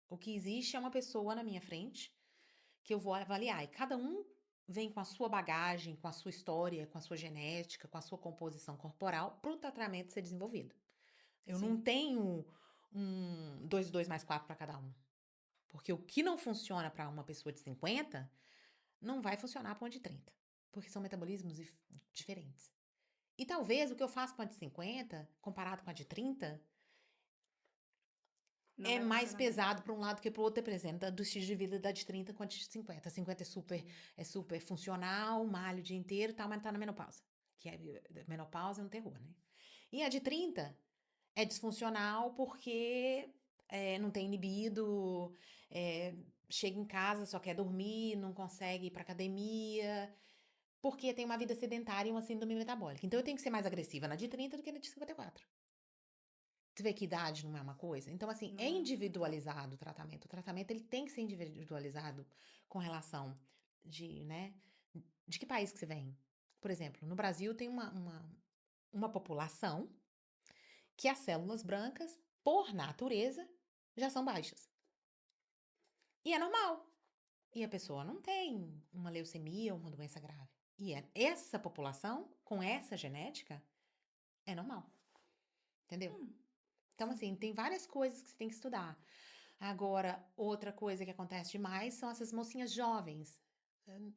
O que existe é uma pessoa na minha frente que eu vou avaliar. E cada um vem com a sua bagagem, com a sua história, com a sua genética, com a sua composição corporal para o tratamento ser desenvolvido. Eu não Sim. tenho um 2 e 2 mais 4 para cada um. Porque o que não funciona para uma pessoa de 50 não vai funcionar para uma de 30. Porque são metabolismos diferentes. E talvez o que eu faço com a de 50, comparado com a de 30, Não é vai mais funcionar bem. pesado para um lado que para o outro, representa do estilo de vida da de 30 com a de 50. A 50 é super funcional, malha o dia inteiro, tal, mas tá na menopausa. Que é menopausa é um terror, né? E a de 30 é disfuncional porque não tem libido, é, chega em casa, só quer dormir, não consegue ir pra academia, porque tem uma vida sedentária e uma síndrome metabólica. Então eu tenho que ser mais agressiva na de 30 do que na de 54. Você vê que idade não é uma coisa? Então, assim, é Não é? individualizado o tratamento. O tratamento, ele tem que ser individualizado com relação né, de que país que você vem. Por exemplo, no Brasil tem uma população que as células brancas, por natureza, já são baixas. E é normal. E a pessoa não tem uma leucemia ou uma doença grave. E essa população, com essa genética, é normal. Entendeu? Hum, Então, sim. assim, tem várias coisas que você tem que estudar. Agora, outra coisa que acontece demais são essas mocinhas jovens.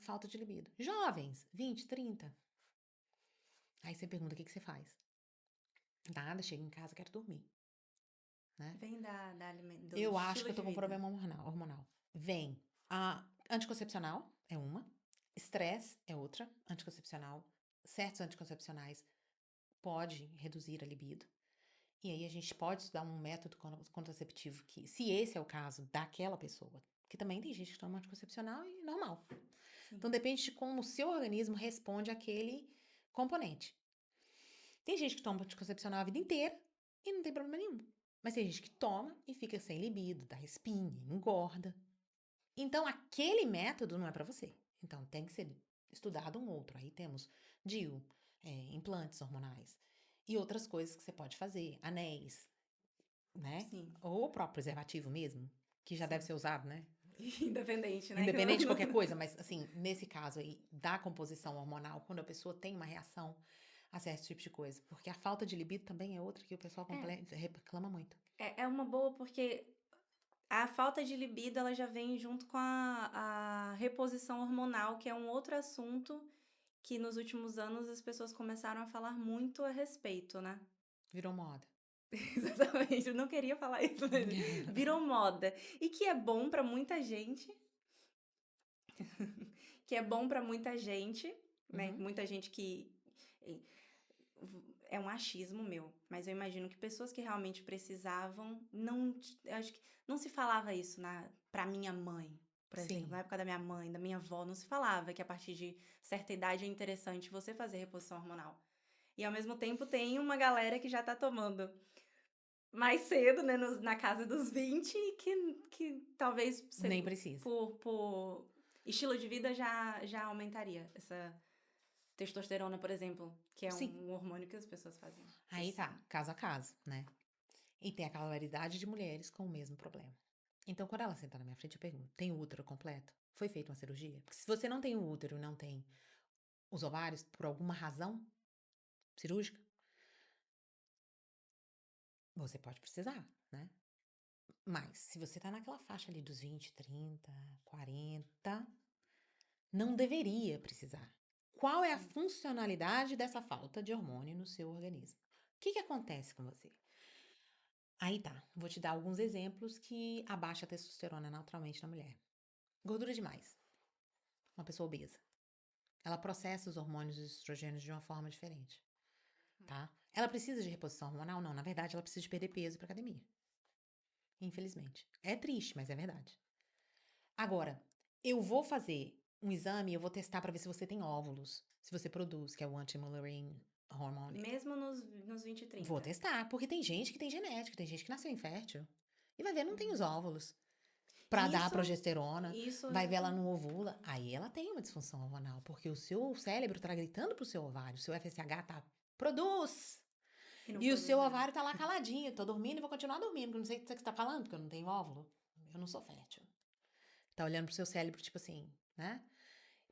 Falta de libido. Jovens, 20, 30. Aí você pergunta o que você faz. Nada, chega em casa, quero dormir, né? Vem do Eu acho que estilo eu tô de com um vida. problema hormonal. Vem. A anticoncepcional é uma. Estresse é outra. Anticoncepcional. Certos anticoncepcionais pode reduzir a libido. E aí a gente pode estudar um método contraceptivo que, se esse é o caso daquela pessoa, que também tem gente que toma anticoncepcional e normal. Sim. Então depende de como o seu organismo responde àquele componente. Tem gente que toma anticoncepcional a vida inteira e não tem problema nenhum. Mas tem gente que toma e fica sem libido, dá espinha, engorda. Então aquele método não é para você. Então tem que ser estudado um outro. Aí temos DIU, implantes hormonais e outras coisas que você pode fazer, anéis, né? Sim. Ou o próprio preservativo mesmo, que já deve Sim. ser usado, né? Independente, né? Que não, Independente de qualquer coisa, mas assim, nesse caso aí da composição hormonal, quando a pessoa tem uma reação a certo tipo de coisa. Porque a falta de libido também é outra que o pessoal reclama muito. é uma boa porque a falta de libido ela já vem junto com a reposição hormonal, que é um outro assunto que nos últimos anos as pessoas começaram a falar muito a respeito, né? Virou moda. Exatamente, eu não queria falar isso, mas virou moda. E que é bom pra muita gente, que é bom pra muita gente, né? Uhum. Muita gente que é um achismo meu, mas eu imagino que pessoas que realmente precisavam, não, eu acho que não se falava isso pra minha mãe, por exemplo, na Sim. época da minha mãe, da minha avó, não se falava que a partir de certa idade é interessante você fazer reposição hormonal. E ao mesmo tempo tem uma galera que já tá tomando mais cedo, né, na casa dos 20 e que talvez Nem precisa. por estilo de vida já aumentaria essa testosterona, por exemplo, que é Sim. um hormônio que as pessoas fazem Aí tá, reposição. caso a caso, né? E tem aquela variedade de mulheres com o mesmo problema. Então, quando ela senta na minha frente, eu pergunto: tem o útero completo? Foi feita uma cirurgia? Porque se você não tem o útero e não tem os ovários por alguma razão cirúrgica, você pode precisar, né? Mas se você tá naquela faixa ali dos 20, 30, 40, não deveria precisar. Qual é a Sim. funcionalidade dessa falta de hormônio no seu organismo? O que acontece com você? Aí tá, vou te dar alguns exemplos que abaixa a testosterona naturalmente na mulher. Gordura demais. Uma pessoa obesa. Ela processa os hormônios e os estrogênios de uma forma diferente, tá? Ela precisa de reposição hormonal? Não, na verdade ela precisa de perder peso para academia. Infelizmente. É triste, mas é verdade. Agora, eu vou fazer um exame, eu vou testar para ver se você tem óvulos, se você produz, que é o anti-Mullerian hormone. Mesmo nos 20 e Vou 30. testar, porque tem gente que tem genética, tem gente que nasceu infértil. E vai ver, não tem os Uhum. óvulos. pra dar a Isso, progesterona, isso, vai ver ela não ovula, aí ela tem uma disfunção hormonal, porque o seu cérebro tá gritando pro seu ovário, o seu FSH tá, produz! e não E o produz seu nada. ovário tá lá caladinho, tô dormindo e vou continuar dormindo, porque eu não sei o que você tá falando, porque eu não tenho óvulo, eu não sou fértil. Tá olhando pro seu cérebro, tipo assim, né?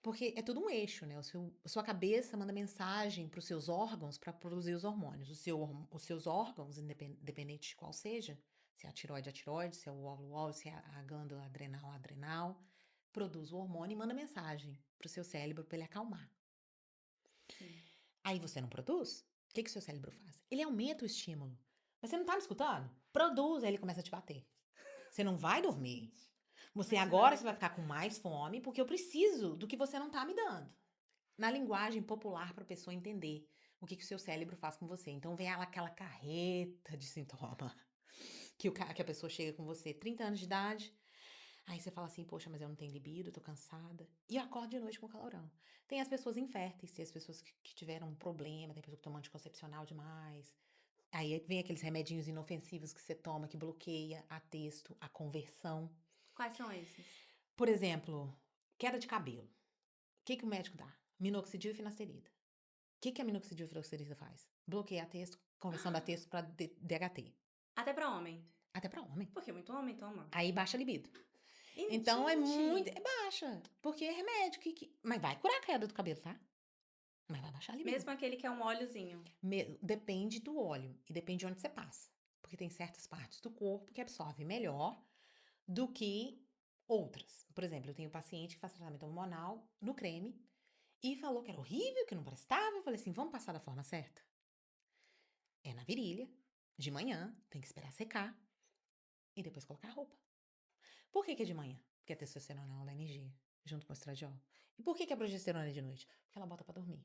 Porque é tudo um eixo, né? A sua cabeça manda mensagem para os seus órgãos para produzir os hormônios. Os seus órgãos, independente de qual seja, se é a tireoide, se é o óvulo, se é a glândula adrenal, a adrenal, produz o hormônio e manda mensagem para o seu cérebro para ele acalmar. Sim. Aí você não produz? O que o seu cérebro faz? Ele aumenta o estímulo. Mas você não tá me escutando? Produz, aí ele começa a te bater. Você não vai dormir. Gente, Você imaginando agora você vai aqui. ficar com mais fome porque eu preciso do que você não tá me dando. Na linguagem popular para a pessoa entender o que o seu cérebro faz com você. Então vem aquela carreta de sintoma que a pessoa chega com você, 30 anos de idade, aí você fala assim, poxa, mas eu não tenho libido, tô cansada, e acorda de noite com calorão. Tem as pessoas inférteis, tem as pessoas que tiveram um problema, tem pessoa que toma anticoncepcional demais, aí vem aqueles remedinhos inofensivos que você toma, que bloqueia a testo, a conversão. Quais são esses? Por exemplo, queda de cabelo. O que o médico dá? Minoxidil e finasterida. O que a minoxidil e finasterida faz? Bloqueia a testo, conversão da testo para DHT. Até pra homem. Até para homem. Porque muito homem toma. Aí baixa a libido. E, Então é muito. gente, É baixa. Porque é remédio. Mas vai curar a queda do cabelo, tá? Mas vai baixar a libido. mesmo aquele que é um óleozinho. Depende do óleo e depende de onde você passa. Porque tem certas partes do corpo que absorvem melhor do que outras. Por exemplo, eu tenho um paciente que faz tratamento hormonal no creme e falou que era horrível, que não prestava. Eu falei assim: vamos passar da forma certa? É na virilha, de manhã, tem que esperar secar e depois colocar a roupa. Por que é de manhã? Porque a testosterona ela dá energia, junto com o estradiol. E por que a progesterona é de noite? Porque ela bota pra dormir.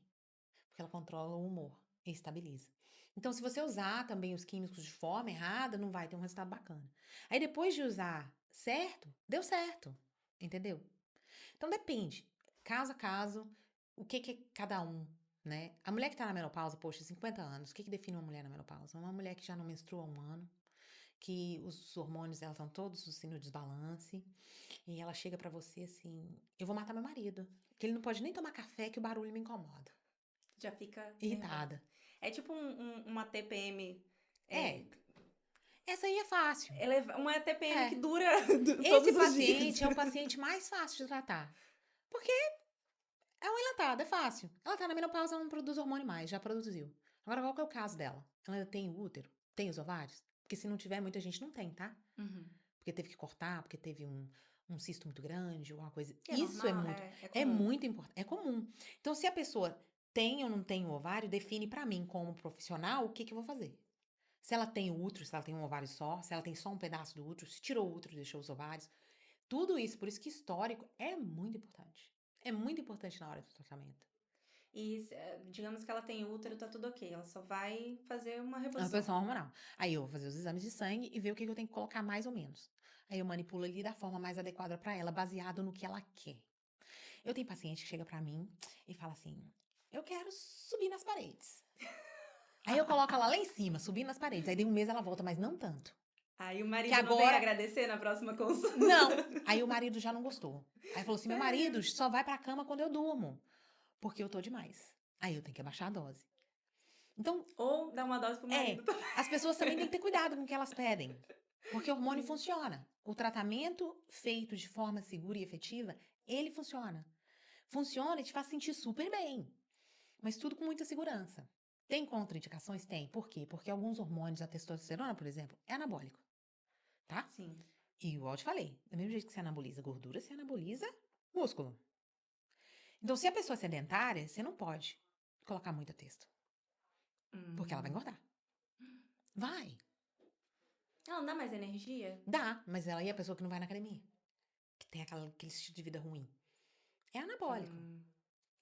Porque ela controla o humor e estabiliza. Então, se você usar também os químicos de forma errada, não vai ter um resultado bacana. Aí, depois de usar certo, deu certo. Entendeu? Então, depende. Caso a caso, o que é cada um, né? A mulher que tá na menopausa, poxa, 50 anos, o que define uma mulher na menopausa? Uma mulher que já não menstrua há um ano, que os hormônios dela estão todos assim no desbalance, e ela chega pra você assim: eu vou matar meu marido, que ele não pode nem tomar café, que o barulho me incomoda. Já fica nervosa. Irritada. É tipo uma TPM. É, É, essa aí é fácil. uma TPM que É. dura Esse todos os dias. paciente é o paciente mais fácil de tratar. Porque é uma enlatada, é fácil. Ela tá na menopausa, ela não produz hormônio mais, já produziu. Agora, qual que é o caso dela? Ela ainda tem o útero? Tem os ovários? Porque se não tiver, muita gente não tem, tá? Uhum. Porque teve que cortar, porque teve um cisto muito grande, ou uma coisa. Que é Isso normal, é comum. muito importante, é comum. Então, se a pessoa tem ou não tem o ovário, define pra mim, como profissional, o que eu vou fazer. Se ela tem o útero, se ela tem um ovário só, se ela tem só um pedaço do útero, se tirou o útero e deixou os ovários. Tudo isso, por isso que histórico é muito importante. É muito importante na hora do tratamento. E digamos que ela tem útero, tá tudo ok. Ela só vai fazer uma É uma reposição. reposição hormonal. Aí eu vou fazer os exames de sangue e ver o que eu tenho que colocar mais ou menos. Aí eu manipulo ali da forma mais adequada pra ela, baseado no que ela quer. Eu tenho paciente que chega pra mim e fala assim: eu quero subir nas paredes. Aí eu coloco ela lá em cima, subindo nas paredes. Aí de um mês ela volta, mas não tanto. Aí o Que marido não vem agora. agradecer na próxima consulta. Não! Aí o marido já não gostou. Aí falou assim: meu marido Sério? só vai pra cama quando eu durmo. Porque eu tô demais. Aí eu tenho que abaixar a dose. Então, Ou dá uma dose pro marido também. as pessoas também têm que ter cuidado com o que elas pedem. Porque o hormônio funciona. O tratamento feito de forma segura e efetiva, ele funciona. Funciona e te faz sentir super bem. Mas tudo com muita segurança. Tem contraindicações? Tem. Por quê? Porque alguns hormônios, a testosterona, por exemplo, é anabólico. Tá? Sim. E igual eu te falei, do mesmo jeito que você anaboliza gordura, você anaboliza músculo. Então, se a pessoa é sedentária, você não pode colocar muita testo. Porque ela vai engordar. Vai. Ela não dá mais energia? Dá, mas ela é a pessoa que não vai na academia. Que tem aquele estilo de vida ruim. É anabólico.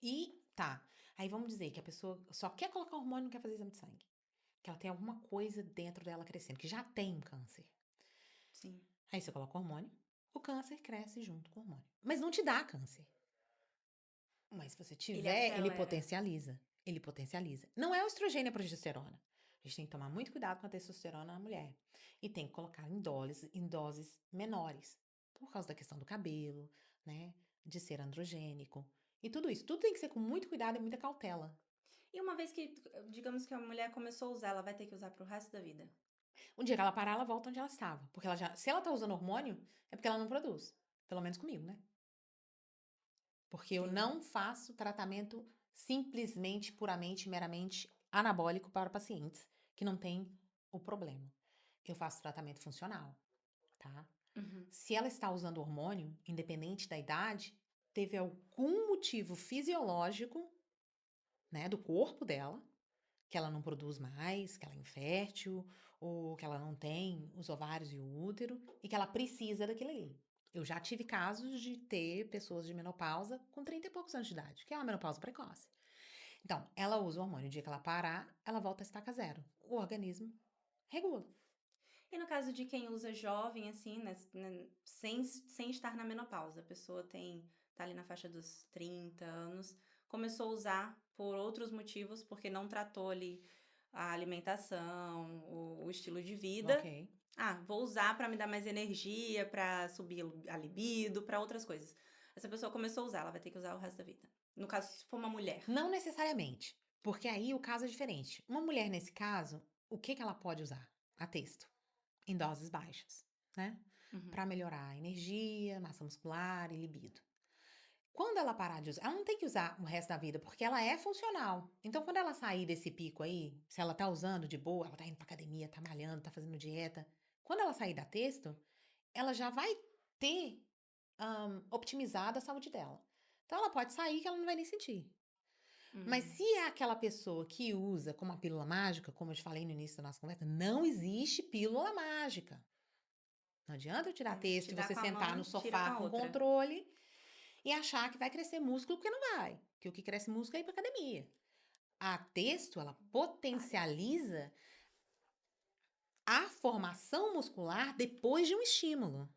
E tá. Aí vamos dizer que a pessoa só quer colocar hormônio e não quer fazer exame de sangue. Que ela tem alguma coisa dentro dela crescendo, que já tem um câncer. Sim. Aí você coloca hormônio, o câncer cresce junto com o hormônio. Mas não te dá câncer. Mas se você tiver, ele acelera. potencializa. Ele potencializa. Não é o estrogênio e a progesterona. A gente tem que tomar muito cuidado com a testosterona na mulher. E tem que colocar em doses menores. por causa da questão do cabelo, né? De ser androgênico. E tudo isso. Tudo tem que ser com muito cuidado e muita cautela. E uma vez que, digamos que a mulher começou a usar, ela vai ter que usar pro resto da vida? Um dia que ela parar, ela volta onde ela estava. Porque ela já, se ela tá usando hormônio, é porque ela não produz. Pelo menos comigo, né? Porque eu Entendi. não faço tratamento simplesmente, puramente, meramente anabólico para pacientes que não têm o problema. Eu faço tratamento funcional, tá? Uhum. Se ela está usando hormônio, independente da idade, teve algum motivo fisiológico, né, do corpo dela, que ela não produz mais, que ela é infértil, ou que ela não tem os ovários e o útero, e que ela precisa daquilo ali. Eu já tive casos de ter pessoas de menopausa com 30 e poucos anos de idade, que é uma menopausa precoce. Então, ela usa o hormônio, o dia que ela parar, ela volta a estaca zero. O organismo regula. E no caso de quem usa jovem, assim, né, sem estar na menopausa, a pessoa tá ali na faixa dos 30 anos, começou a usar por outros motivos, porque não tratou ali a alimentação, o estilo de vida. Ok. Ah, vou usar pra me dar mais energia, pra subir a libido, pra outras coisas. Essa pessoa começou a usar, ela vai ter que usar o resto da vida. No caso, se for uma mulher. Não necessariamente, porque aí o caso é diferente. Uma mulher, nesse caso, o que que ela pode usar? A texto, em doses baixas, né? Uhum. Para melhorar a energia, massa muscular e libido. Quando ela parar de usar, ela não tem que usar o resto da vida, porque ela é funcional. Então, quando ela sair desse pico aí, se ela tá usando de boa, ela tá indo pra academia, tá malhando, tá fazendo dieta, quando ela sair da texto, ela já vai ter optimizado a saúde dela. Então, ela pode sair que ela não vai nem sentir. Mas Hum. se é aquela pessoa que usa como a pílula mágica, como eu te falei no início da nossa conversa, não existe pílula mágica. Não adianta eu tirar É, se te texto e dá você com a sentar no mão, tira com sofá a com outra. controle e achar que vai crescer músculo, porque não vai. Porque o que cresce músculo é ir pra academia. A texto, ela potencializa a formação muscular depois de um estímulo.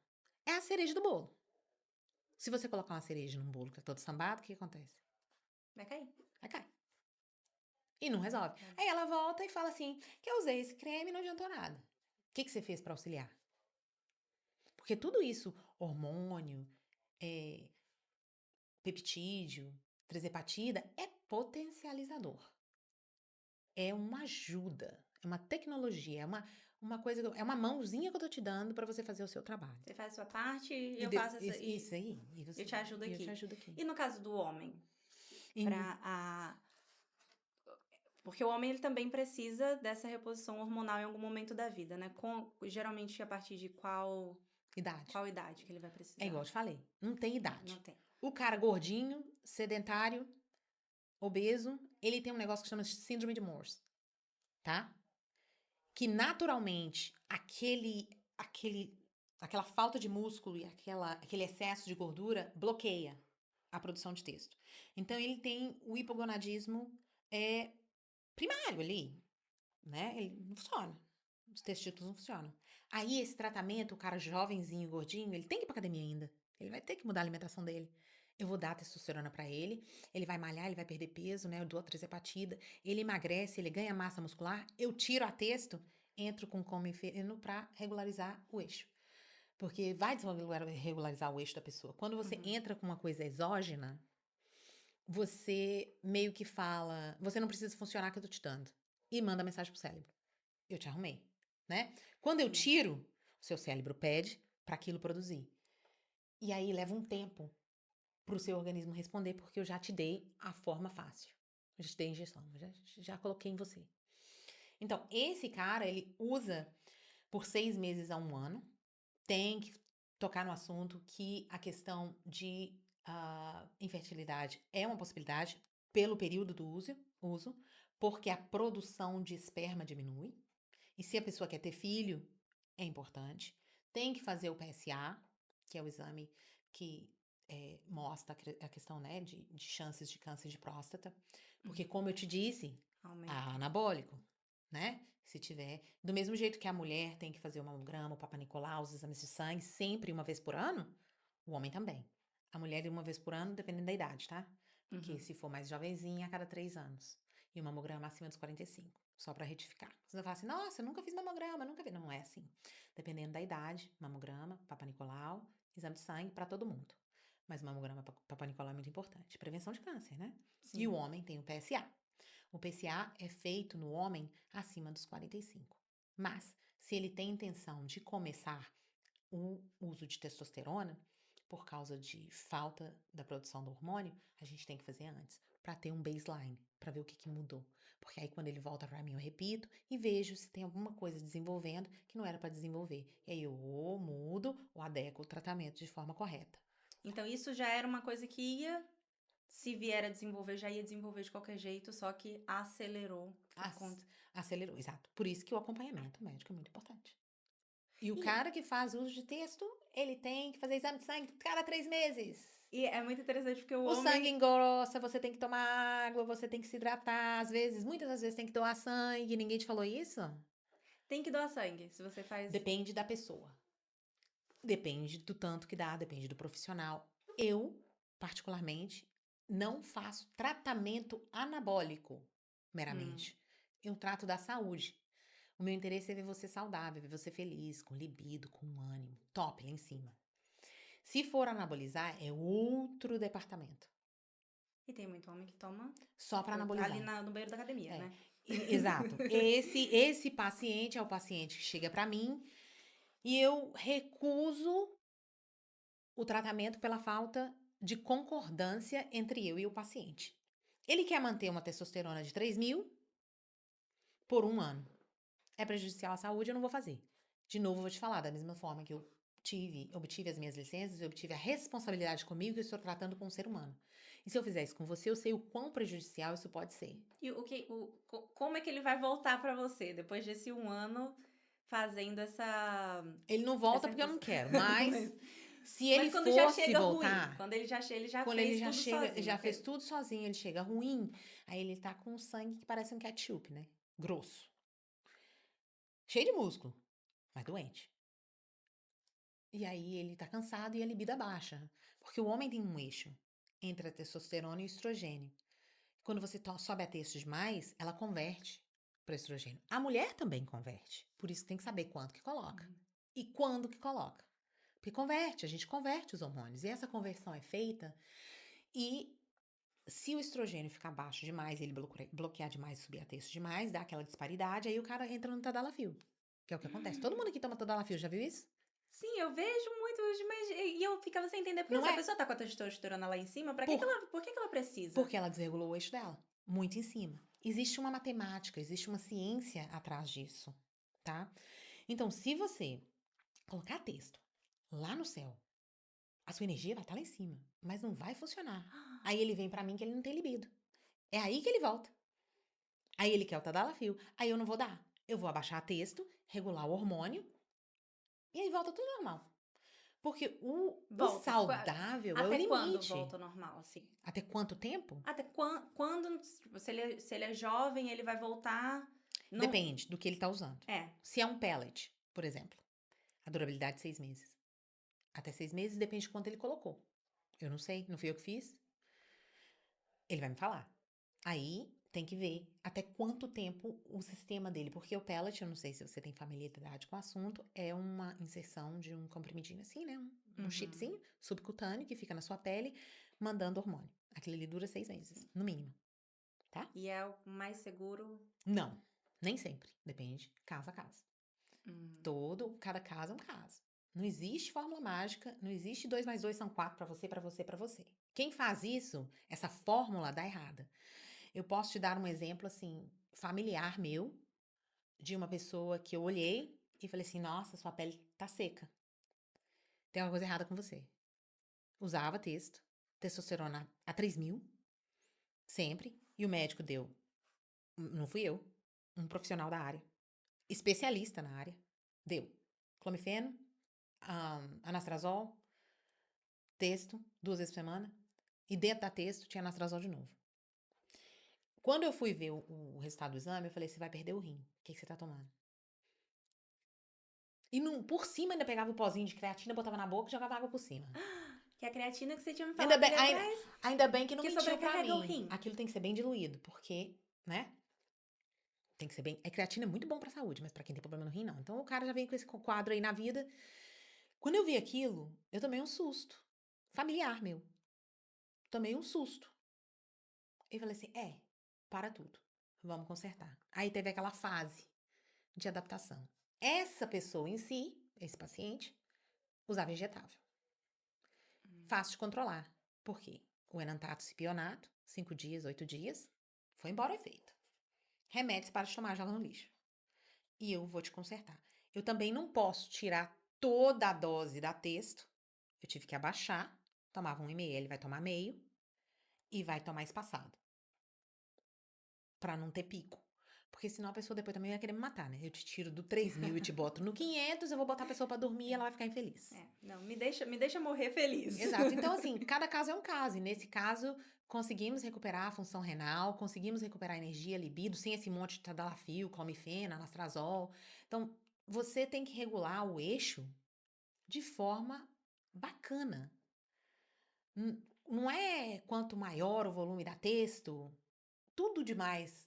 É a cereja do bolo. Se você colocar uma cereja num bolo que é todo sambado, o que acontece? Vai cair. Vai cair. E não resolve. É. Aí ela volta e fala assim: que eu usei esse creme e não adiantou nada. O que você fez para auxiliar? Porque tudo isso, hormônio, é, peptídeo, trizepatida, é potencializador. É uma ajuda, é uma tecnologia, uma coisa, é uma mãozinha que eu tô te dando para você fazer o seu trabalho. Você faz a sua parte e E eu faço essa. isso aí, Eu te ajudo e eu te aqui. ajudo aqui. E no caso do homem? E- Pra a... Porque o homem ele também precisa dessa reposição hormonal em algum momento da vida, né? Geralmente a partir de idade. qual idade que ele vai É igual precisar? eu te falei, não tem Não idade. tem. O cara gordinho, sedentário, obeso, ele tem um negócio que chama de síndrome de Morse, tá? Que naturalmente aquela falta de músculo e aquele excesso de gordura bloqueia a produção de texto. Então ele tem o hipogonadismo primário ali, né? Ele não funciona. Os testículos não funcionam. Aí esse tratamento, o cara jovenzinho, gordinho, ele tem que ir pra academia ainda. Ele vai ter que mudar a alimentação dele. Eu vou dar testosterona pra ele vai malhar, ele vai perder peso, né? Eu dou a trizepatida, ele emagrece, ele ganha massa muscular, eu tiro a testo, entro com comeferino pra regularizar o eixo. Porque vai regularizar o eixo da pessoa. Quando você Uhum. entra com uma coisa exógena, você meio que fala, você não precisa funcionar que eu tô te dando. E manda mensagem pro cérebro. Eu te arrumei, né? Quando eu Sim. tiro, o seu cérebro pede para aquilo produzir. E aí leva um tempo para o seu organismo responder, porque eu já te dei a forma fácil. Eu já te dei a injeção, já coloquei em você. Então, esse cara, ele usa por 6 meses a um ano. Tem que tocar no assunto que a questão de infertilidade é uma possibilidade pelo período do uso, porque a produção de esperma diminui. E se a pessoa quer ter filho, é importante. Tem que fazer o PSA, que é o exame que mostra a questão, né, de chances de câncer de próstata. Porque, Uhum. como eu te disse, Aumenta. anabólico, né? Se tiver. Do mesmo jeito que a mulher tem que fazer o mamograma, o Papa Nicolau, os exames de sangue, sempre uma vez por ano, o homem também. A mulher uma vez por ano, dependendo da idade, tá? Porque Uhum. se for mais jovenzinha, a cada 3 anos. E o mamograma acima dos 45, só para retificar. Você vai falar assim, nossa, eu nunca fiz mamograma, nunca vi. Não é assim. Dependendo da idade, mamograma, Papa Nicolau exame de sangue para todo mundo. Mas o mamograma Papa Nicolau é muito importante. Prevenção de câncer, né? E o Sim. homem tem o PSA. O PSA é feito no homem acima dos 45. Mas, se ele tem intenção de começar o uso de testosterona, por causa de falta da produção do hormônio, a gente tem que fazer antes, para ter um baseline, para ver o que mudou. Porque aí quando ele volta para mim, eu repito e vejo se tem alguma coisa desenvolvendo que não era para desenvolver. E aí eu ou mudo ou adequo o tratamento de forma correta. Então, isso já era uma coisa que ia, se vier a desenvolver, já ia desenvolver de qualquer jeito, só que acelerou por conta. Acelerou, exato. Por isso que o acompanhamento médico é muito importante. E o E, cara que faz uso de texto, ele tem que fazer exame de sangue cada 3 meses. e é muito interessante porque o O sangue homem engrossa, você tem que tomar água, você tem que se hidratar. Às vezes, muitas das vezes tem que doar sangue. Ninguém te falou isso? tem que doar sangue. Se você faz. Depende da pessoa. Depende do tanto que dá, depende do profissional. Eu, particularmente, não faço tratamento anabólico meramente. Eu trato da saúde. O meu interesse é ver você saudável, ver você feliz, com libido, com ânimo. Top, lá em cima. Se for anabolizar, é outro departamento. E tem muito homem que toma Só para anabolizar. ali no banheiro da academia, É. né? Exato. Esse paciente é o paciente que chega para mim e eu recuso o tratamento pela falta de concordância entre eu e o paciente. Ele quer manter uma testosterona de 3.000 por 1 ano. É prejudicial à saúde, eu não vou fazer. De novo, eu vou te falar, da mesma forma que eu obtive as minhas licenças, eu obtive a responsabilidade comigo que eu estou tratando com um ser humano. E se eu fizer isso com você, eu sei o quão prejudicial isso pode ser. E como é que ele vai voltar pra você depois desse 1 ano fazendo essa. Ele não volta Essa porque eu não quero, Mas- mas se ele Mas quando já fosse chega ruim, voltar, quando ele já chega, ele já quando fez ele já tudo chega, sozinho. já ok? fez tudo sozinho, ele chega ruim, aí ele tá com sangue que parece um ketchup, né? Grosso. Cheio de músculo, mas doente. E aí ele tá cansado e a libido baixa. Porque o homem tem um eixo entre a testosterona e o estrogênio. Quando você sobe a testo demais, ela converte para estrogênio. A mulher também converte. Por isso tem que saber quanto que coloca. E quando que coloca. Porque converte, a gente converte os hormônios. E essa conversão é feita e se o estrogênio ficar baixo demais, ele bloquear demais, subir a testo demais, dá aquela disparidade, aí o cara entra no tadalafil. Que é o que acontece. Todo mundo que toma tadalafil já viu isso? Sim, eu vejo muito, mas e eu ficava sem entender, porque Não se a é? pessoa tá com a testosterona lá em cima, por que que ela precisa? Porque ela desregulou o eixo dela, muito em cima. Existe uma matemática, existe uma ciência atrás disso, tá? Então, se você colocar texto lá no céu, a sua energia vai estar lá em cima, mas não vai funcionar. Aí ele vem pra mim que ele não tem libido. É aí que ele volta. Aí ele quer o tadalafil. Aí eu não vou dar. Eu vou abaixar texto, regular o hormônio e aí volta tudo normal. Porque o Volta. saudável é o Até quando limite. volta ao normal, assim? Até quanto tempo? Até quando, tipo, se ele é jovem, ele vai voltar. Não, Depende do que ele tá usando. é. Se é um pellet, por exemplo, a durabilidade de 6 meses. Até 6 meses depende de quanto ele colocou. Eu não sei, não fui eu que fiz. Ele vai me falar. Aí tem que ver até quanto tempo o sistema dele, porque o pellet, eu não sei se você tem familiaridade com o assunto, é uma inserção de um comprimidinho assim, né? Um chipzinho subcutâneo que fica na sua pele, mandando hormônio. Aquilo ali dura 6 meses, no mínimo. Tá? E é o mais seguro. Não, nem sempre. Depende, caso a caso. Cada caso é um caso. Não existe fórmula mágica, não existe 2 mais 2 são 4 para você, para você, para você. Quem faz isso, essa fórmula dá errada. Eu posso te dar um exemplo, assim, familiar meu, de uma pessoa que eu olhei e falei assim, nossa, sua pele tá seca. Tem alguma coisa errada com você. Usava testosterona a 3.000, sempre, e o médico deu, não fui eu, um profissional da área, especialista na área, deu clomifeno, anastrozol, texto, 2 vezes por semana, e dentro da texto tinha anastrozol de novo. Quando eu fui ver o resultado do exame, eu falei, você vai perder o rim. O que você tá tomando? E por cima ainda pegava o pozinho de creatina, botava na boca e jogava água por cima. Que é a creatina que você tinha me falado Ainda bem que não que mentiu pra sobrecarrega o mim. rim. Aquilo tem que ser bem diluído, porque, né? Tem que ser bem... A creatina é muito bom pra saúde, mas pra quem tem problema no rim, não. Então o cara já vem com esse quadro aí na vida. Quando eu vi aquilo, eu tomei um susto. Familiar meu. Tomei um susto. E falei assim, para tudo. Vamos consertar. Aí teve aquela fase de adaptação. Essa pessoa em si, esse paciente, usava injetável. Fácil de controlar. Por quê? O enantato cipionato, 5 dias, 8 dias, foi embora o efeito. Remédios para de tomar, joga no lixo. E eu vou te consertar. Eu também não posso tirar toda a dose da texto. Eu tive que abaixar. Tomava 1 ml, vai tomar meio. E vai tomar espaçado. Pra não ter pico. Porque senão a pessoa depois também vai querer me matar, né? Eu te tiro do 3.000 e te boto no 500, eu vou botar a pessoa pra dormir e ela vai ficar infeliz. Não, me deixa morrer feliz. Exato. Então, assim, cada caso é um caso. E nesse caso, conseguimos recuperar a função renal, conseguimos recuperar a energia, libido, sem esse monte de tadalafil, clomifena, anastrozol. Então, você tem que regular o eixo de forma bacana. Não é quanto maior o volume da texto, tudo demais.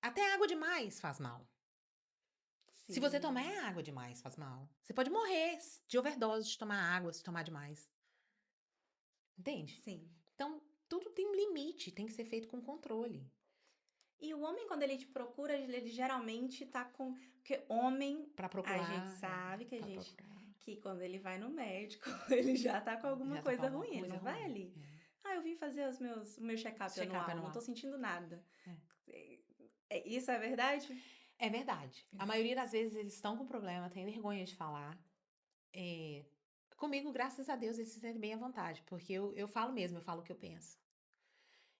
Até água demais faz mal. Se você tomar água demais, faz mal. Você pode morrer de overdose de tomar água, se tomar demais. Entende? Sim. Então, tudo tem limite, tem que ser feito com controle. E o homem, quando ele te procura, ele geralmente tá com... Porque homem, Pra procurar. a gente sabe que pra procurar. que quando ele vai no médico, ele já tá com alguma Já tá com coisa alguma ruim. Ele coisa não vai ruim. ali. Eu vim fazer o meu check-up Check-up anual, não anual. tô sentindo nada. Isso é verdade? É verdade. A maioria das vezes eles estão com problema, têm vergonha de falar. Comigo, graças a Deus, eles se sentem bem à vontade, porque eu falo mesmo, eu falo o que eu penso.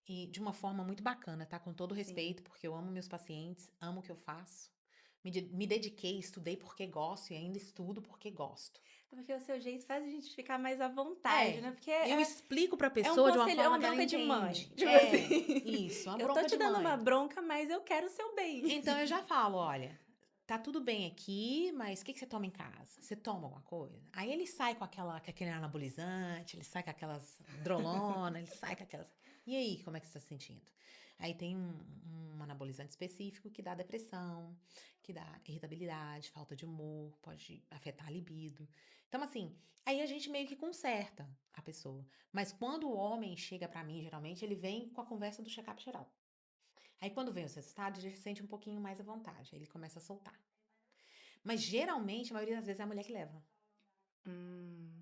E de uma forma muito bacana, tá? Com todo respeito, porque eu amo meus pacientes, amo o que eu faço. Me dediquei, estudei porque gosto e ainda estudo porque gosto. Porque o seu jeito faz a gente ficar mais à vontade, né? Porque eu explico pra é um pessoa de uma conselho, é forma uma que ela bronca de mãe. entende. Tipo assim. Isso, uma Eu tô bronca te de dando uma mãe. bronca, mas eu quero o seu bem. Então eu já falo, olha, tá tudo bem aqui, mas o que você toma em casa? Você toma alguma coisa? Aí ele sai com aquele anabolizante, ele sai com aquelas drolona, ele sai com aquelas... E aí, como é que você tá se sentindo? Aí tem um anabolizante específico que dá depressão, que dá irritabilidade, falta de humor, pode afetar a libido. Então, assim, aí a gente meio que conserta a pessoa. Mas quando o homem chega pra mim, geralmente, ele vem com a conversa do check-up geral. Aí quando vem os resultados, ele se sente um pouquinho mais à vontade, aí ele começa a soltar. Mas geralmente, a maioria das vezes é a mulher que leva.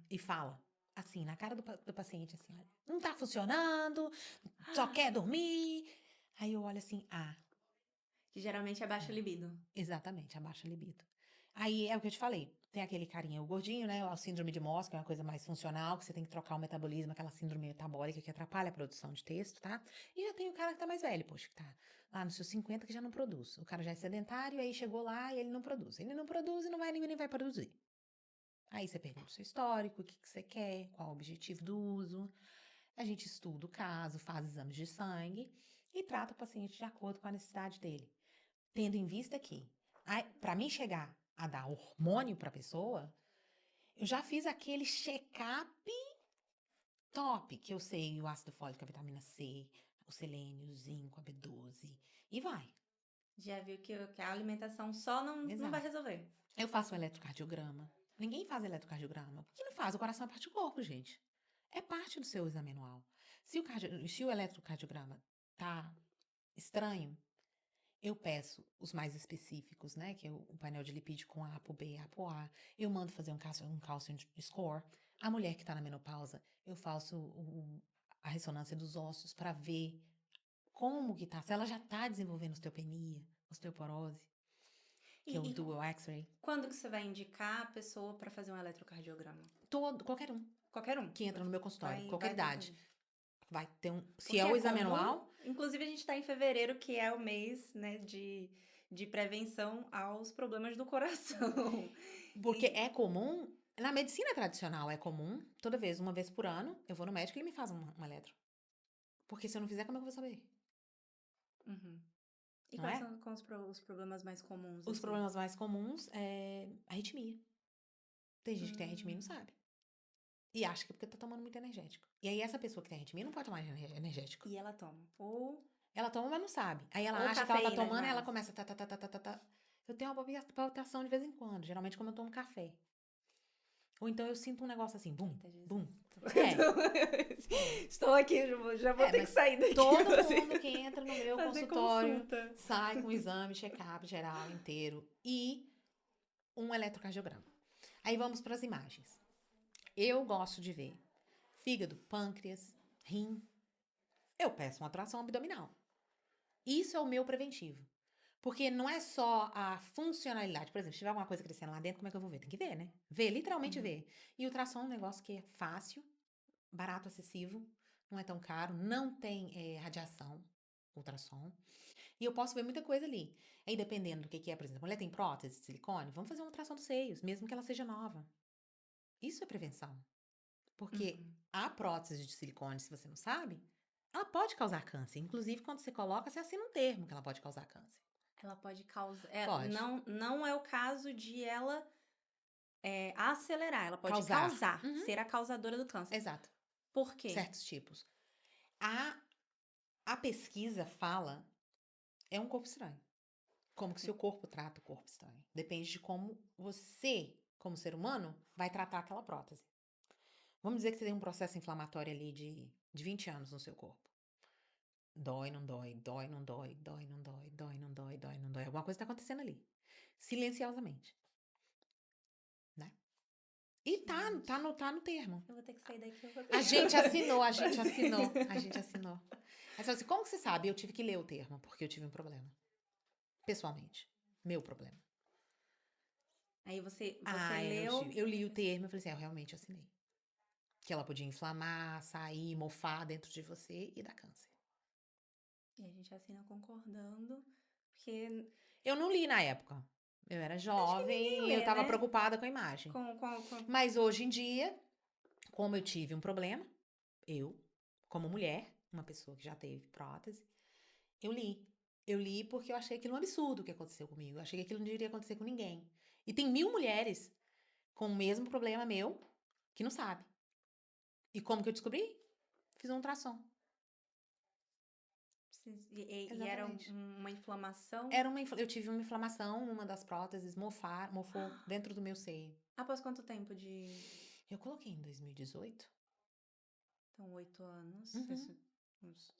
E fala, assim, na cara do paciente, assim, olha, não tá funcionando, só quer dormir. Aí eu olho assim, Que geralmente abaixa o libido. exatamente, abaixa a libido. Aí é o que eu te falei, tem aquele carinha, o gordinho, né, a síndrome de Moss, que é uma coisa mais funcional, que você tem que trocar o metabolismo, aquela síndrome metabólica que atrapalha a produção de texto, tá? E já tem o cara que tá mais velho, poxa, que tá lá nos seus 50 que já não produz. O cara já é sedentário, aí chegou lá e ele não produz. Ele não produz e não vai, nem vai produzir. Aí você pergunta o seu histórico, o que você quer, qual o objetivo do uso. A gente estuda o caso, faz exames de sangue e trata o paciente de acordo com a necessidade dele. Tendo em vista que, para mim chegar a dar hormônio para a pessoa, eu já fiz aquele check-up top, que eu sei o ácido fólico, a vitamina C, o selênio, o zinco, a B12, e vai. Já viu que a alimentação só não vai resolver. Eu faço um eletrocardiograma. Ninguém faz eletrocardiograma. Por que não faz? O coração é parte do corpo, gente. É parte do seu exame anual. Se o eletrocardiograma tá estranho, eu peço os mais específicos, né? Que é o painel de lipídio com ApoB, ApoA. Eu mando fazer um calcium score. A mulher que tá na menopausa, eu faço a ressonância dos ossos para ver como que tá. Se ela já tá desenvolvendo osteopenia, osteoporose, que é o dual X-ray. Quando que você vai indicar a pessoa para fazer um eletrocardiograma? Qualquer um. Qualquer um. Que entra no meu consultório, qualquer Vai idade. Vai ter um. Se Porque é o exame comum, anual. inclusive, a gente está em fevereiro, que é o mês, né, de prevenção aos problemas do coração. Porque é comum. Na medicina tradicional é comum, toda vez, uma vez por ano, eu vou no médico e ele me faz um eletro. Porque se eu não fizer, como é que eu vou saber? E Não quais é? são os problemas mais comuns? Os assim? problemas mais comuns é arritmia. Tem gente que tem arritmia e não sabe. E acha que é porque tá tomando muito energético. E aí essa pessoa que tem arritmia não pode tomar energético. E ela toma. Ou Ela toma, mas não sabe. Aí ela Ou acha que ela tá cafeína tomando e ela demais. começa tá. Eu tenho uma palpitação de vez em quando, geralmente quando eu tomo café. Ou então eu sinto um negócio assim, bum, Eita, Jesus. bum. É, Estou aqui, já vou ter que mas sair daqui. todo fazer- mundo que entra no meu fazer consultório consulta. sai com o exame, check-up geral inteiro e um eletrocardiograma. Aí vamos para as imagens. Eu gosto de ver fígado, pâncreas, rim. Eu peço uma tração abdominal. Isso é o meu preventivo. Porque não é só a funcionalidade. Por exemplo, se tiver alguma coisa crescendo lá dentro, como é que eu vou ver? Tem que ver, né? Ver, literalmente Uhum. ver. E o ultrassom é um negócio que é fácil, barato, acessível, não é tão caro, não tem radiação, ultrassom. E eu posso ver muita coisa ali. Aí, dependendo do que é, por exemplo, a mulher tem prótese de silicone, vamos fazer uma ultrassom dos seios, mesmo que ela seja nova. Isso é prevenção. Porque Uhum. a prótese de silicone, se você não sabe, ela pode causar câncer. Inclusive, quando você coloca, você assina um termo que ela pode causar câncer. Ela pode causar. Pode. Não é o caso de ela acelerar, ela pode Causar. causar, Uhum, ser a causadora do câncer. exato. Por quê? Certos tipos. A, a pesquisa fala, é um corpo estranho. Como que seu corpo trata o corpo estranho. Depende de como você, como ser humano, vai tratar aquela prótese. Vamos dizer que você tem um processo inflamatório ali de 20 anos no seu corpo. Dói, não dói, dói, não dói, dói, não dói, dói, não dói, dói, não dói. Alguma coisa está acontecendo ali. Silenciosamente, né? E Gente, tá no termo. eu vou ter que sair daqui, eu vou ter A gente assinou, a gente fazer. assinou, a gente assinou. Aí você fala assim, como que você sabe? Eu tive que ler o termo, porque eu tive um problema. Pessoalmente. Meu problema. Aí você Ah, leu. eu li o termo e falei assim, eu realmente assinei. Que ela podia inflamar, sair, mofar dentro de você e dar câncer. E a gente assina concordando, porque Eu não li na época. Eu era acho que ninguém jovem, eu lê, tava né? preocupada com a imagem. Com... Mas hoje em dia, como eu tive um problema, eu, como mulher, uma pessoa que já teve prótese, eu li. Eu li porque eu achei aquilo um absurdo que aconteceu comigo. Eu achei que aquilo não deveria acontecer com ninguém. E tem 1000 mulheres com o mesmo problema meu que não sabe. E como que eu descobri? Fiz um ultrassom. E era Exatamente. uma inflamação. Eu tive uma inflamação numa das próteses, mofou dentro do meu seio. Após quanto tempo de. Eu coloquei em 2018. Então, 8 anos. Uhum.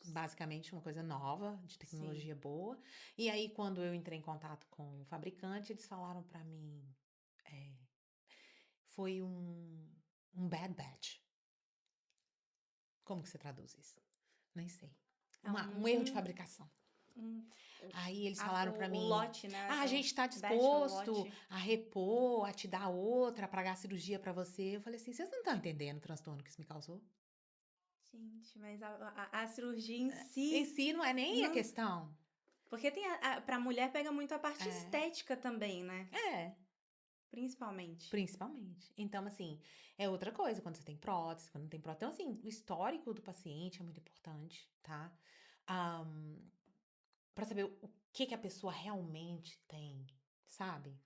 Basicamente uma coisa nova, de Sim. tecnologia boa. E aí, quando eu entrei em contato com o fabricante, eles falaram pra mim, é, foi um bad batch. Como que você traduz isso? Nem sei. É Um erro de fabricação. um- Aí eles falaram pra o mim, lote, né? a gente tá Batch ou disposto lote. a repor, a te dar outra, a pagar a cirurgia pra você. Eu falei assim, vocês não estão entendendo o transtorno que isso me causou? Gente, mas a cirurgia em Em si. si não é nem a Não. questão. Porque pra mulher pega muito a parte É, estética também, né? é. Principalmente. Principalmente. Então, assim, é outra coisa quando você tem prótese, quando não tem prótese. Então, assim, o histórico do paciente é muito importante, tá? Pra saber o que a pessoa realmente tem, sabe?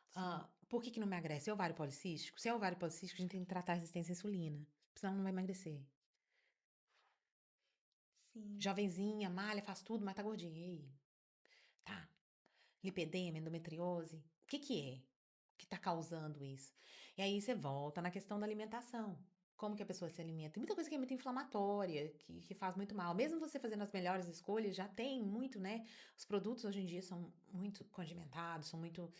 Sim. Por que não emagrece? É ovário policístico? Se é ovário policístico, a gente tem que tratar a resistência à insulina, senão não vai emagrecer. Sim. Jovenzinha, malha, faz tudo, mas tá gordinha. E aí? Tá. Lipedema, endometriose. O que é que tá causando isso? E aí você volta na questão da alimentação. Como que a pessoa se alimenta? Tem muita coisa que é muito inflamatória, que faz muito mal. Mesmo você fazendo as melhores escolhas, já tem muito, né? Os produtos hoje em dia são muito condimentados, são muito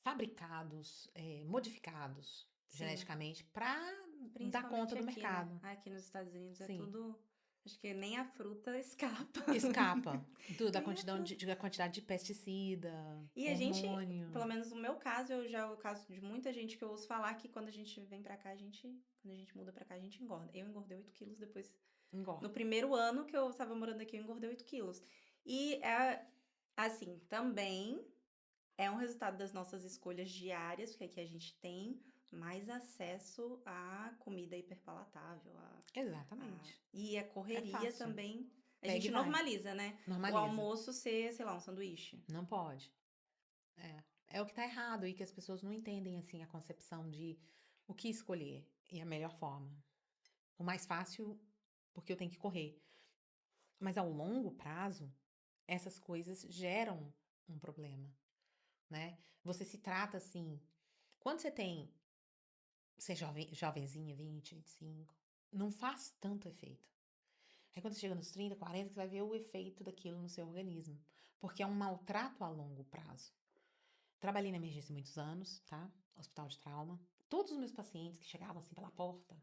fabricados, modificados Sim. geneticamente para dar conta Principalmente do aqui, né? mercado. Aqui nos Estados Unidos é Sim. tudo. Acho que nem a fruta escapa. Escapa Nem a fruta. da quantidade de pesticida, E a gente, hormônio. pelo menos no meu caso, eu já o caso de muita gente que eu ouço falar que quando a gente vem pra cá, quando a gente muda pra cá, a gente engorda. Eu engordei 8 quilos depois. No Engorda. primeiro ano que eu tava morando aqui, eu engordei 8 quilos. E assim, também é um resultado das nossas escolhas diárias, porque aqui a gente tem mais acesso à comida hiperpalatável, Exatamente. e a É correria fácil. também. A Pega e gente vai. normaliza, né? O Normaliza. almoço ser, sei lá, um sanduíche. Não pode. É. É o que tá errado e que as pessoas não entendem assim a concepção de o que escolher e a melhor forma. O mais fácil, porque eu tenho que correr. Mas ao longo prazo, essas coisas geram um problema, né? Você se trata assim. Quando você tem Você é jovenzinha, 20, 25, não faz tanto efeito. Aí quando você chega nos 30, 40, você vai ver o efeito daquilo no seu organismo. Porque é um maltrato a longo prazo. Trabalhei na emergência muitos anos, tá? Hospital de trauma. Todos os meus pacientes que chegavam assim pela porta,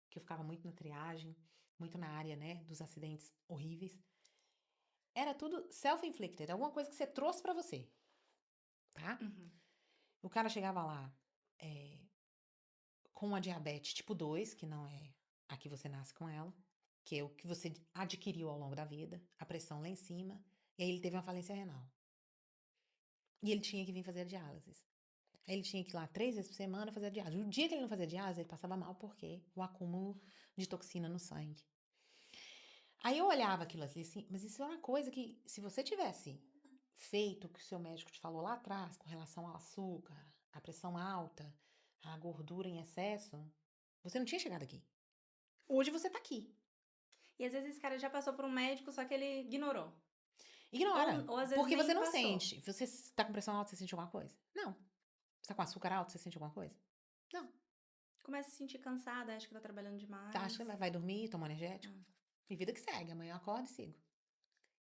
que eu ficava muito na triagem, muito na área, né, dos acidentes horríveis, era tudo self-inflicted, alguma coisa que você trouxe pra você, tá? Uhum. O cara chegava lá é, com a diabetes tipo 2, que não é a que você nasce com ela, que é o que você adquiriu ao longo da vida, a pressão lá em cima, e aí ele teve uma falência renal. E ele tinha que vir fazer a diálise. Aí ele tinha que ir lá 3 vezes por semana fazer a diálise. O dia que ele não fazia diálise, ele passava mal porque o acúmulo de toxina no sangue. Aí eu olhava aquilo ali assim, mas isso é uma coisa que, se você tivesse feito o que o seu médico te falou lá atrás, com relação ao açúcar, a pressão alta, a gordura em excesso, você não tinha chegado aqui. Hoje você tá aqui. E às vezes esse cara já passou por um médico, só que ele ignorou. Ignora. Ou às vezes Porque nem você não passou. sente. Você tá com pressão alta, você sente alguma coisa? Não. Você tá com açúcar alto, você sente alguma coisa? Não. Começa a se sentir cansada, acha que tá trabalhando Tá, acha demais. que vai dormir, toma energético. Ah. E vida que segue. Amanhã eu acordo e sigo.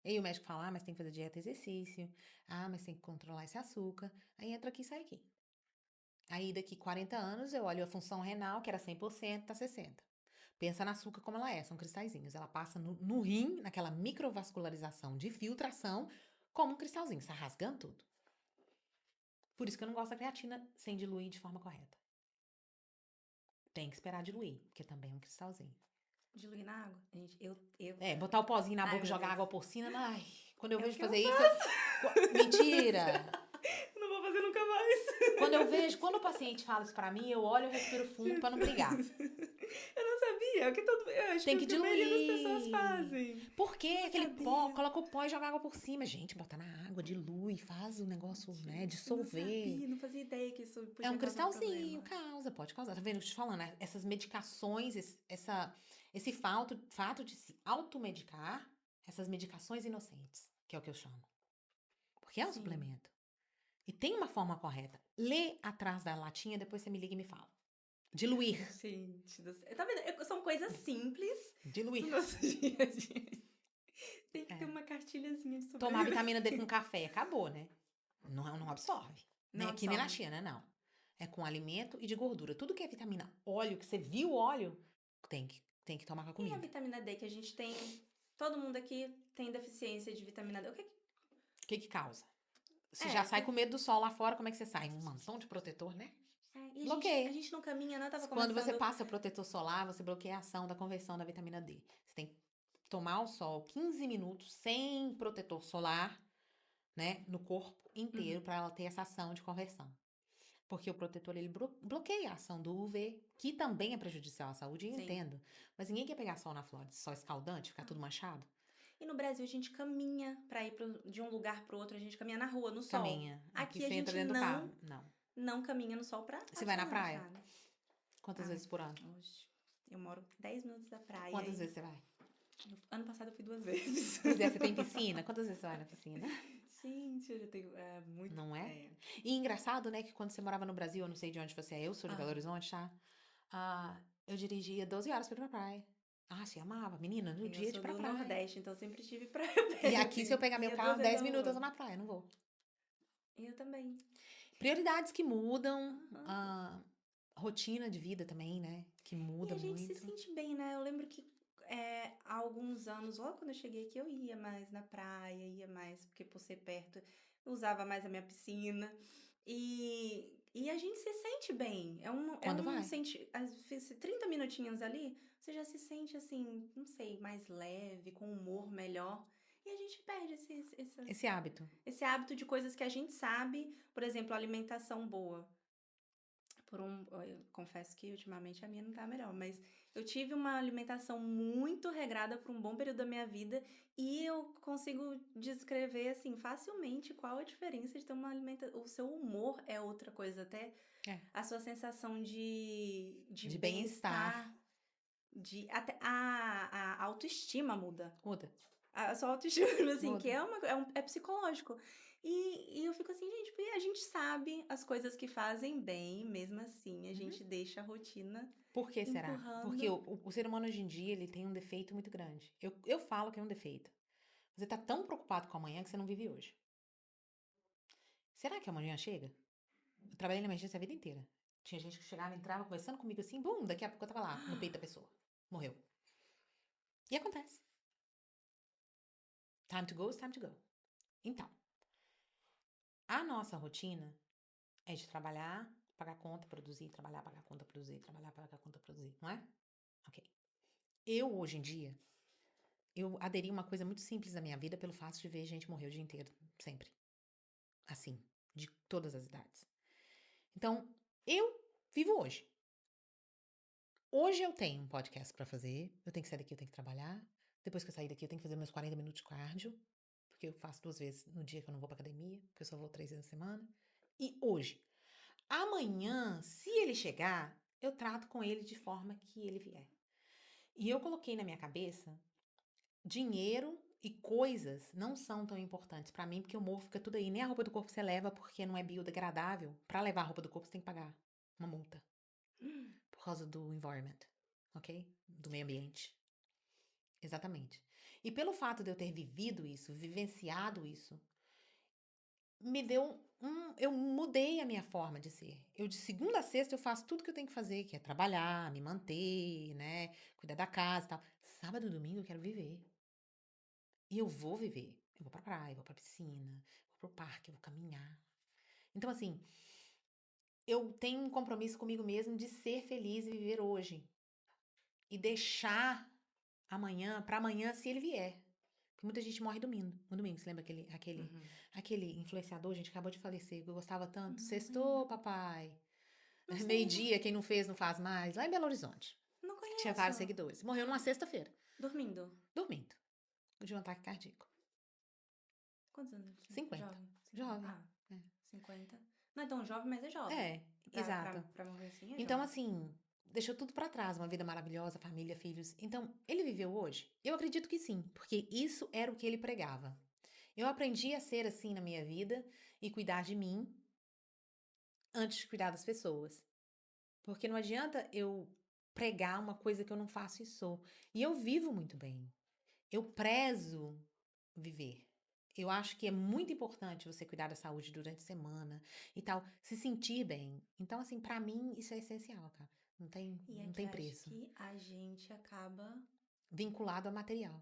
E aí o médico fala, mas tem que fazer dieta e exercício. Mas tem que controlar esse açúcar. Aí entra aqui e sai aqui. Aí daqui 40 anos eu olho a função renal, que era 100%, tá 60%. Pensa na açúcar como ela é, são cristalzinhos. Ela passa no rim, naquela microvascularização de filtração, como um cristalzinho, está rasgando tudo. Por isso que eu não gosto da creatina sem diluir de forma correta. Tem que esperar diluir, porque também é um cristalzinho. Diluir na água? Gente, Botar o pozinho na Ai, boca e meu jogar Deus. água por cima, ai, quando eu É o vejo que eu fazer isso, mentira! não vou fazer nunca mais. Quando o paciente fala isso pra mim, eu olho e respiro fundo pra não brigar. Eu não sabia. Eu acho Tem que que a maioria das pessoas diluir. fazem. Por quê? Eu Aquele pó, sabia. coloca o pó e joga água por cima. Gente, bota na água, dilui, faz o negócio, né, Eu não dissolver. sabia, não fazia ideia que isso É podia um causar cristalzinho, problema. pode causar. Tá vendo o que eu tô te falando, né? Essas medicações, esse fato de se automedicar, essas medicações inocentes, que é o que eu chamo. Porque é um Sim. suplemento. E tem uma forma correta. Lê atrás da latinha, depois você me liga e me fala. Diluir. Gente do céu. Tá vendo? São coisas simples do Diluir. nosso dia a dia. Tem que É. ter uma cartilhazinha de Tomar sobrevivência. vitamina D com café, acabou, né? Não absorve. Não Né? Aqui nem na absorve. China, não. É com alimento e de gordura. Tudo que é vitamina, óleo, que você viu o óleo, tem que tomar com a E a comida. vitamina D que a gente tem? Todo mundo aqui tem deficiência de vitamina D. O que O que causa? Você é? já sai com medo do sol lá fora, como é que você sai? Um montão de protetor, né? E Bloqueia. a gente não caminha, né? Eu tava Quando você conversando. passa o protetor solar, você bloqueia a ação da conversão da vitamina D. Você tem que tomar o sol 15 minutos sem protetor solar, né, no corpo inteiro, para ela ter essa ação de conversão. Porque o protetor, ele bloqueia a ação do UV, que também é prejudicial à saúde, eu Sim. entendo. Mas ninguém quer pegar sol na Flórida, sol escaldante, ficar tudo manchado. E no Brasil a gente caminha pra ir de um lugar pro outro, a gente caminha na rua, no sol. Caminha. Aqui Aqui a você entra gente dentro do carro. Não. não caminha no sol pra Você vai na ativar, praia? sabe? Quantas vezes por ano? Oxe, eu moro 10 minutos da praia. Quantas vezes você vai? Ano passado eu fui 2 vezes. Pois é, você tem piscina? Quantas vezes você vai na piscina? Gente, eu já tenho muito. Não é? E engraçado, né, que quando você morava no Brasil, eu não sei de onde você é, eu sou de Belo Horizonte, tá? Eu dirigia 12 horas pra ir pra praia. Você amava, menina, no dia de ir pra Eu sou do praia. Nordeste, então eu sempre tive praia E perto. aqui, se eu pegar meu Ia carro, 2 vezes 10 ao minutos eu tô ano. na praia, não vou. Eu também. Prioridades que mudam, a rotina de vida também, né? Que E muda a gente se muito. sente bem, né? Eu lembro que há alguns anos, logo quando eu cheguei aqui, eu ia mais na praia, ia mais, porque por ser perto, eu usava mais a minha piscina. E a gente se sente bem. Quando vai? Às vezes, 30 minutinhos ali, você já se sente assim, não sei, mais leve, com humor melhor. E a gente perde Esse hábito. esse hábito de coisas que a gente sabe, por exemplo, alimentação boa. Eu confesso que ultimamente a minha não tá melhor, mas eu tive uma alimentação muito regrada por um bom período da minha vida e eu consigo descrever assim facilmente qual a diferença de ter uma alimentação. O seu humor é outra coisa, até a sua sensação de bem-estar, até a autoestima muda. Muda. A sua autoestima, assim, Muda. que é psicológico. E eu fico assim, gente, porque a gente sabe as coisas que fazem bem, mesmo assim, a gente deixa a rotina Por que será? Porque empurrando. o ser humano hoje em dia, ele tem um defeito muito grande. Eu falo que é um defeito. Você tá tão preocupado com amanhã que você não vive hoje. Será que amanhã chega? Eu trabalhei na emergência a vida inteira. Tinha gente que chegava, entrava conversando comigo assim, bum, daqui a pouco eu tava lá, no peito da pessoa. Morreu. E acontece. Time to go is time to go. Então, a nossa rotina é de trabalhar, pagar conta, produzir, trabalhar, pagar conta, produzir, trabalhar, pagar conta, produzir, não é? Ok. Eu, hoje em dia, eu aderi a uma coisa muito simples na minha vida pelo fato de ver gente morrer o dia inteiro, sempre. Assim, de todas as idades. Então, eu vivo hoje. Hoje eu tenho um podcast pra fazer, eu tenho que sair daqui, eu tenho que trabalhar. Depois que eu sair daqui, eu tenho que fazer meus 40 minutos de cardio, porque eu faço 2 vezes no dia que eu não vou pra academia, porque eu só vou 3 vezes na semana. E hoje, amanhã, se ele chegar, eu trato com ele de forma que ele vier. E eu coloquei na minha cabeça, dinheiro e coisas não são tão importantes pra mim, porque o morro fica tudo aí. Nem a roupa do corpo você leva, porque não é biodegradável. Pra levar a roupa do corpo, você tem que pagar uma multa. Por causa do environment, ok? Do meio ambiente. Exatamente. E pelo fato de eu ter vivido isso, vivenciado isso, me deu eu mudei a minha forma de ser. Eu de segunda a sexta eu faço tudo que eu tenho que fazer, que é trabalhar, me manter, né, cuidar da casa e tal. Sábado e domingo eu quero viver. E eu vou viver. Eu vou pra praia, eu vou pra piscina, vou pro parque, eu vou caminhar. Então assim, eu tenho um compromisso comigo mesmo de ser feliz e viver hoje e deixar amanhã pra amanhã se ele vier. Porque muita gente morre domingo. No domingo, você lembra Uhum. aquele influenciador, gente, acabou de falecer, que eu gostava tanto? Não Sextou, lembro. papai. Não sei, não, Meio-dia, quem não fez, não faz mais. Lá em Belo Horizonte. não Tinha vários conheço. seguidores. Morreu numa sexta-feira, Dormindo. dormindo, de um ataque cardíaco. Quantos anos ele tinha? 50. Jovem. 50. Jovem. Ah, 50. Não é tão jovem, mas é É, jovem. exato. Pra morrer assim é Então, jovem. assim, deixou tudo pra trás, uma vida maravilhosa, família, filhos. Então, ele viveu hoje? Eu acredito que sim, porque isso era o que ele pregava. Eu aprendi a ser assim na minha vida e cuidar de mim antes de cuidar das pessoas. Porque não adianta eu pregar uma coisa que eu não faço e sou. E eu vivo muito bem. Eu prezo viver. Eu acho que é muito importante você cuidar da saúde durante a semana e tal, se sentir bem. Então, assim, pra mim isso é essencial, cara. E Não aqui tem acho preço. que a gente acaba Vinculado ao material.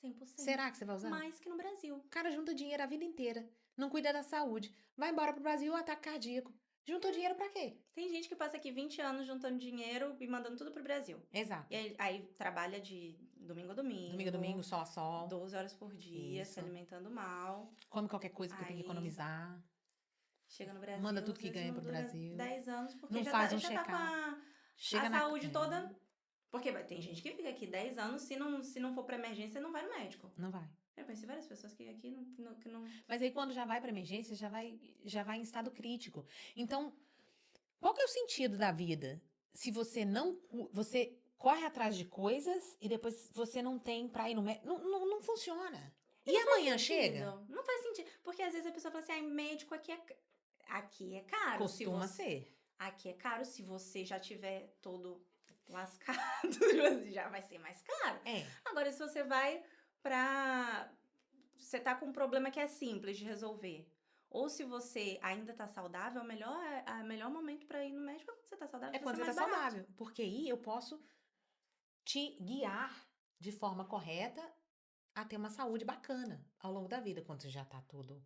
100%. Será que você vai usar? Mais que no Brasil. O cara junta dinheiro a vida inteira, não cuida da saúde, vai embora pro Brasil, ataque cardíaco. Juntou dinheiro pra quê? Tem gente que passa aqui 20 anos juntando dinheiro e mandando tudo pro Brasil. E Exato. aí trabalha de domingo a Domingo a domingo, domingo, sol a sol. 12 horas por dia, se Isso. alimentando mal. Come qualquer coisa porque tem que Aí economizar. chega no Manda Brasil, tudo às que vezes ganha não pro dura Brasil. 10 anos, porque Não faz um já tá com check-up. a Chega na. saúde toda. Porque tem gente que fica aqui 10 anos, se não for pra emergência, não vai no médico. Não vai. Eu conheci várias pessoas que aqui que não. Mas aí quando já vai pra emergência, já vai em estado crítico. Então, qual que é o sentido da vida? Se você não. Você corre atrás de coisas e depois você não tem pra ir no médico. Não funciona. E Não faz amanhã chega? sentido. Não faz sentido. Porque às vezes a pessoa fala assim, médico aqui é caro. Se Costuma você, ser. aqui é caro, se você já tiver todo lascado, já vai ser mais caro. É. Agora, se você vai pra. Você tá com um problema que é simples de resolver. Ou se você ainda tá saudável, o melhor momento pra ir no médico é quando você tá saudável, É vai ser quando você tá mais barato. saudável. Porque aí eu posso te guiar de forma correta a ter uma saúde bacana ao longo da vida. Quando você já tá tudo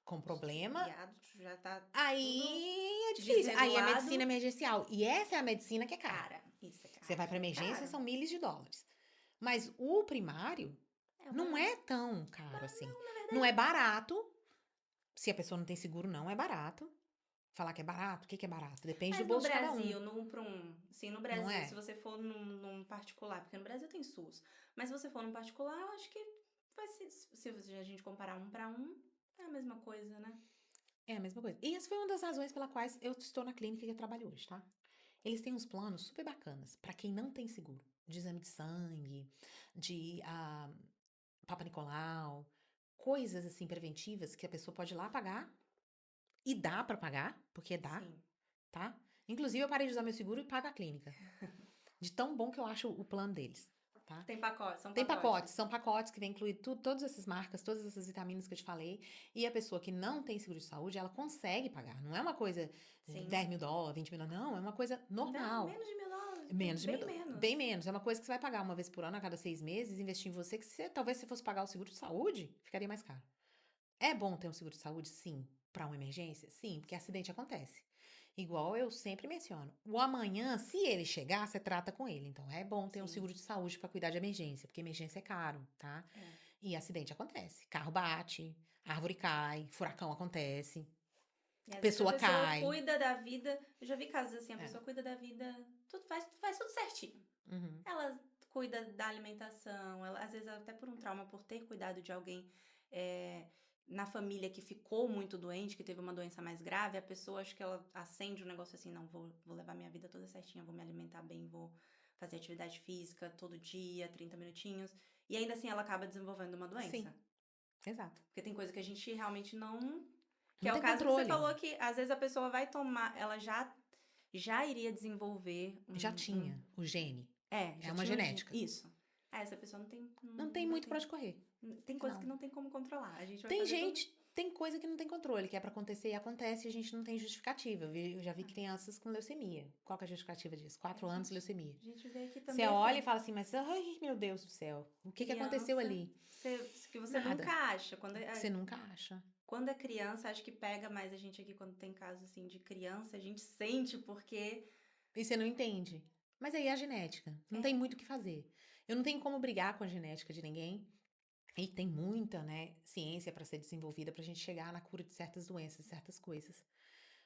com problema, Guiado, já tá tudo aí é difícil. Aí é desregulado. medicina emergencial. E essa é a medicina que é cara. Cara, isso é caro. Você vai pra emergência, Cara, são milhares de dólares. Mas o primário é não barato. é tão caro assim. Não, na verdade. Não é barato. Se a pessoa não tem seguro, não é barato. Falar que é barato, o que que é barato? Depende do Mas no bolso de cada um. Brasil, sim, no Não Brasil, é? se você for num particular, porque no Brasil tem SUS, mas se você for num particular, eu acho que vai ser, se a gente comparar um pra um, é a mesma coisa, né? É a mesma coisa. E essa foi uma das razões pela quais eu estou na clínica que eu trabalho hoje, tá? Eles têm uns planos super bacanas pra quem não tem seguro. De exame de sangue, de Papa Nicolau. coisas, assim, preventivas que a pessoa pode ir lá pagar, e dá pra pagar, porque dá, Sim. tá? Inclusive, eu parei de usar meu seguro e pago a clínica. De tão bom que eu acho o plano deles, tá? Tem pacote, são Tem pacotes, pacotes. são pacotes que vem incluir todas essas marcas, todas essas vitaminas que eu te falei. E a pessoa que não tem seguro de saúde, ela consegue pagar. Não é uma coisa Sim. 10 mil dólares, 20 mil, não. É uma coisa Não, normal. menos de $1.000, Menos de bem mil, menos. bem menos. É uma coisa que você vai pagar uma vez por ano, a cada 6 meses, investir em você, que talvez se fosse pagar o seguro de saúde, ficaria mais caro. É bom ter um seguro de saúde? Sim. Para uma emergência? Sim, porque acidente acontece. Igual eu sempre menciono. O amanhã, se ele chegar, você trata com ele. Então, é bom ter um Sim. seguro de saúde para cuidar de emergência, porque emergência é caro, tá? É. E acidente acontece. Carro bate, árvore cai, furacão acontece, E às vezes a pessoa pessoa cai. cuida da vida. Eu já vi casos assim, a É. pessoa cuida da vida, faz tudo certinho. Uhum. Ela cuida da alimentação, ela, às vezes até por um trauma, por ter cuidado de alguém é, na família que ficou muito doente, que teve uma doença mais grave, a pessoa acho que ela acende um negócio assim, não, vou levar minha vida toda certinha, vou me alimentar bem, vou fazer atividade física todo dia, 30 minutinhos. E ainda assim ela acaba desenvolvendo uma doença. Sim, exato. Porque tem coisa que a gente realmente não. Que Não é o tem caso que você controle. falou que às vezes a pessoa vai tomar, ela já iria desenvolver Já tinha o gene. é, É já uma tinha genética. isso. Ah, essa pessoa Não tem não vai muito pra ter. onde correr. Tem coisa que Não. não tem como controlar. A gente vai Tem fazer tudo. gente, tem coisa que não tem controle, que é pra acontecer e acontece e a gente não tem justificativa. Eu já vi crianças com leucemia. Qual que é a justificativa disso? 4 anos, leucemia. A gente vê aqui Você também olha e assim, fala assim, mas ai, meu Deus do céu, o que aconteceu criança, ali? que você nunca Nada. acha. Que você nunca acha. Quando é criança, acho que pega mais a gente aqui quando tem casos assim de criança, a gente sente porque E você não entende. Mas aí é a genética. Não tem é, muito o que fazer. Eu não tenho como brigar com a genética de ninguém. E tem muita, né, ciência para ser desenvolvida pra gente chegar na cura de certas doenças, certas coisas.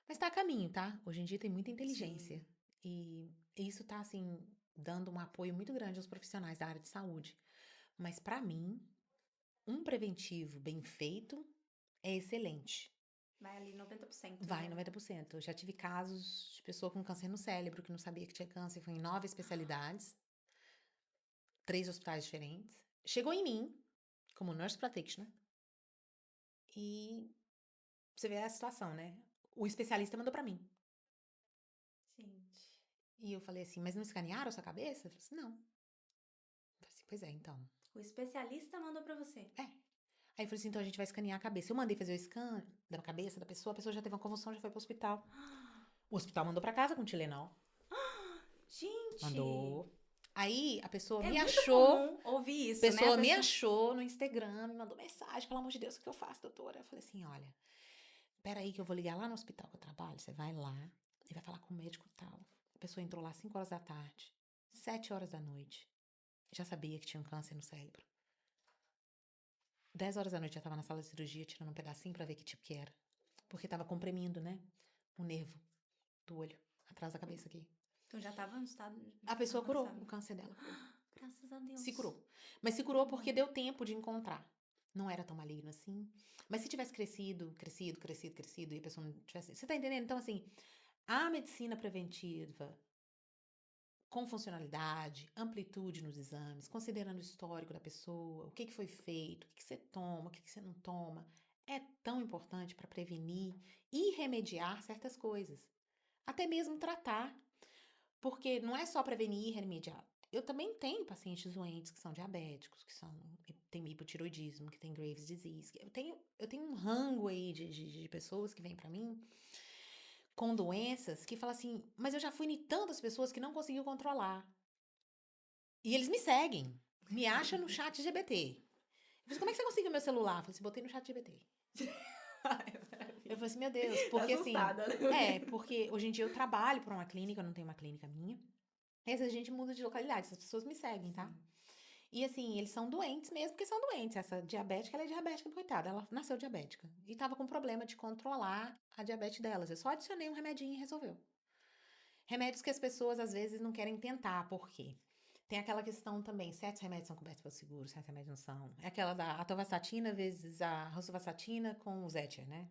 Mas tá a caminho, tá? Hoje em dia tem muita sim, inteligência. E isso tá, assim, dando um apoio muito grande aos profissionais da área de saúde. Mas pra mim, um preventivo bem feito é excelente. vai ali 90%, Vai né? 90%. Eu já tive casos de pessoa com câncer no cérebro que não sabia que tinha câncer, foi em 9 especialidades, 3 hospitais diferentes. Chegou em mim, como nurse practitioner, e você vê a situação, né? O especialista mandou pra mim. Gente. E eu falei assim, mas não escanearam a sua cabeça? Eu falei assim, não. Eu falei assim, pois é, então. O especialista mandou pra você. É. Aí eu falei assim, então a gente vai escanear a cabeça. Eu mandei fazer o scan da cabeça da pessoa, a pessoa já teve uma convulsão, já foi pro hospital. O hospital mandou pra casa com Tilenol. Gente! Mandou. Aí a pessoa É me muito achou. comum ouvir isso, né? A Pessoa me pessoa. achou no Instagram, me mandou mensagem, pelo amor de Deus, o que eu faço, doutora? Eu falei assim, olha, peraí que eu vou ligar lá no hospital que eu trabalho, você vai lá e vai falar com o médico tal. A pessoa entrou lá 5 horas da tarde, 7 horas da noite, já sabia que tinha um câncer no cérebro. 10 horas da noite já tava na sala de cirurgia tirando um pedacinho pra ver que tipo que era. Porque tava comprimindo, né, o nervo do olho, atrás da cabeça aqui. Então já tava no estado A pessoa curou avançado. o câncer dela. Graças a Deus. Se curou. Mas se curou porque deu tempo de encontrar. Não era tão maligno assim. Mas se tivesse crescido, e a pessoa não tivesse. Você tá entendendo? Então, assim, a medicina preventiva, com funcionalidade, amplitude nos exames, considerando o histórico da pessoa, o que foi feito, o que você toma, o que você não toma, é tão importante para prevenir e remediar certas coisas. Até mesmo tratar. Porque não é só prevenir e remediar. Eu também tenho pacientes doentes que são diabéticos, que têm hipotiroidismo, que têm Graves' disease. Eu tenho um rango aí de pessoas que vêm pra mim com doenças que falam assim, mas eu já fui em tantas pessoas que não conseguiu controlar. E eles me seguem, me acham no chat GBT. Eu falei assim, como é que você conseguiu meu celular? Eu falei assim, botei no chat GBT. Eu falei assim, meu Deus, porque assim, Assustada, né? porque hoje em dia eu trabalho para uma clínica, eu não tenho uma clínica minha. Essa gente muda de localidade, essas pessoas me seguem, tá? E assim, eles são doentes mesmo, porque são doentes. Essa diabética, ela é diabética, coitada. Ela nasceu diabética. E tava com problema de controlar a diabetes delas. Eu só adicionei um remedinho e resolveu. Remédios que as pessoas às vezes não querem tentar, por quê? Tem aquela questão também, certos remédios são cobertos pelo seguro, certos remédios não são. É aquela da atorvastatina vezes a rosuvastatina com o Zetia, né?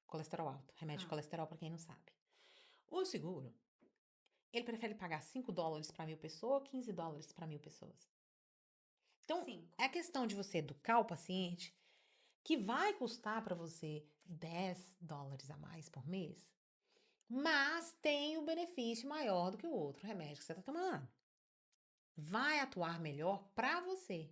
Colesterol alto. Remédio de Ah, colesterol, pra quem não sabe. O seguro, ele prefere pagar $5 para 1.000 pessoas ou $15 para 1.000 pessoas. Então, cinco. é a questão de você educar o paciente que vai custar para você $10 a mais por mês, mas tem um benefício maior do que o outro remédio que você está tomando. Vai atuar melhor para você.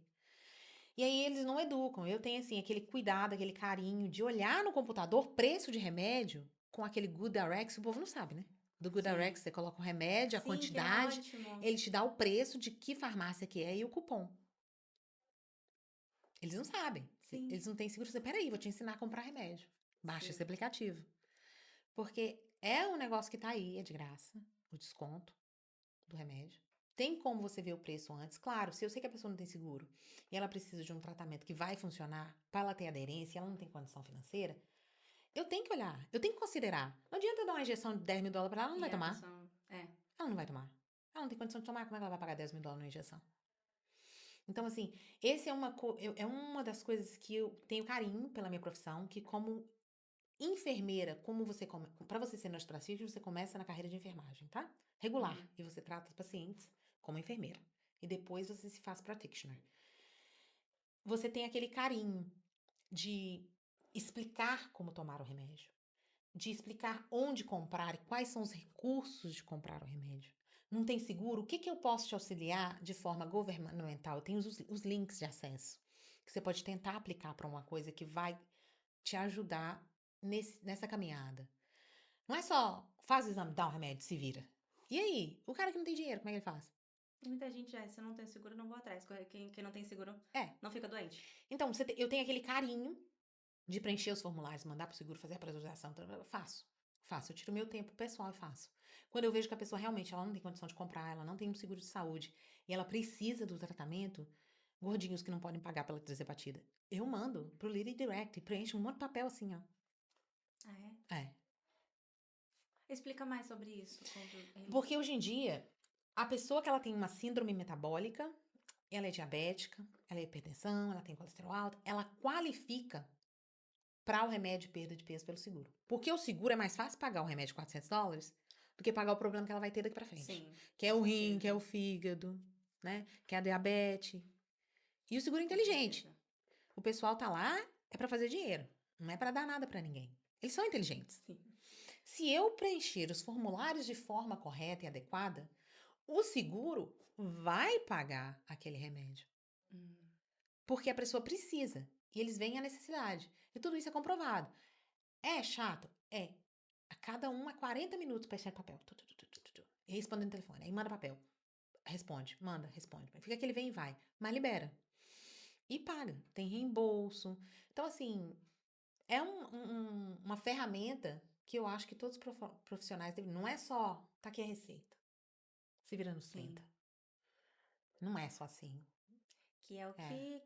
E aí eles não educam. Eu tenho, assim, aquele cuidado, aquele carinho de olhar no computador preço de remédio com aquele GoodRx, o povo não sabe, né? Do GoodRx, Sim. você coloca o remédio, a Sim, que é quantidade, ótimo. ele te dá o preço de que farmácia que é e o cupom. Eles não sabem. Sim, Eles não têm seguro. Você, peraí, vou te ensinar a comprar remédio. Baixa esse sim. aplicativo. Porque é um negócio que tá aí, é de graça, o desconto do remédio. Tem como você ver o preço antes? Claro, se eu sei que a pessoa não tem seguro e ela precisa de um tratamento que vai funcionar para ela ter aderência e ela não tem condição financeira, eu tenho que olhar, eu tenho que considerar. Não adianta eu dar uma injeção de $10.000 para ela, ela não vai E a tomar. pessoa. É. Ela não vai tomar. Ela não tem condição de tomar, como é que ela vai pagar $10.000 numa injeção? Então, assim, esse é uma das coisas que eu tenho carinho pela minha profissão, que como enfermeira, para você ser nurse practitioner, você começa na carreira de enfermagem, tá? Regular. Uhum. E você trata os pacientes como enfermeira. E depois você se faz practitioner. Você tem aquele carinho de explicar como tomar o remédio, de explicar onde comprar e quais são os recursos de comprar o remédio. Não tem seguro? O que, que eu posso te auxiliar de forma governamental? Eu tenho os links de acesso que você pode tentar aplicar para uma coisa que vai te ajudar nessa caminhada. Não é só faz o exame, dá o remédio, se vira. E aí? O cara que não tem dinheiro, como é que ele faz? E muita gente já, se eu não tenho seguro, não vou atrás. Quem não tem seguro É. não fica doente. Então, eu tenho aquele carinho de preencher os formulários, mandar pro seguro, fazer a pré-autorização. Faço. Faço. Eu tiro meu tempo pessoal e faço. Quando eu vejo que a pessoa realmente ela não tem condição de comprar, ela não tem um seguro de saúde e ela precisa do tratamento, gordinhos que não podem pagar pela trizetapatida, eu mando pro Lead Direct e preencho um monte de papel assim, ó. Ah, é? É. Explica mais sobre isso. Porque hoje em dia, a pessoa que ela tem uma síndrome metabólica, ela é diabética, ela é hipertensão, ela tem colesterol alto, ela qualifica para o remédio de perda de peso pelo seguro. Porque o seguro é mais fácil pagar o remédio de $400 do que pagar o problema que ela vai ter daqui para frente. Sim, Que é com o rim, que é certeza. o fígado, né? Que é a diabetes. E o seguro é Com inteligente. certeza. O pessoal tá lá é para fazer dinheiro, não é para dar nada para ninguém. Eles são inteligentes. Sim. Se eu preencher os formulários de forma correta e adequada, o seguro vai pagar aquele remédio. Hum. Porque a pessoa precisa. E eles veem a necessidade. E tudo isso é comprovado. É chato? É. A cada 40 minutos para encher papel. E respondendo no telefone. Aí manda papel. Responde, manda, responde. Fica aquele vem e vai. Mas libera. E paga. Tem reembolso. Então, assim, é uma ferramenta que eu acho que todos os profissionais devem. Não é só, tá aqui a receita. Se vira nos Sim. 30. Não é só assim. Que é o É.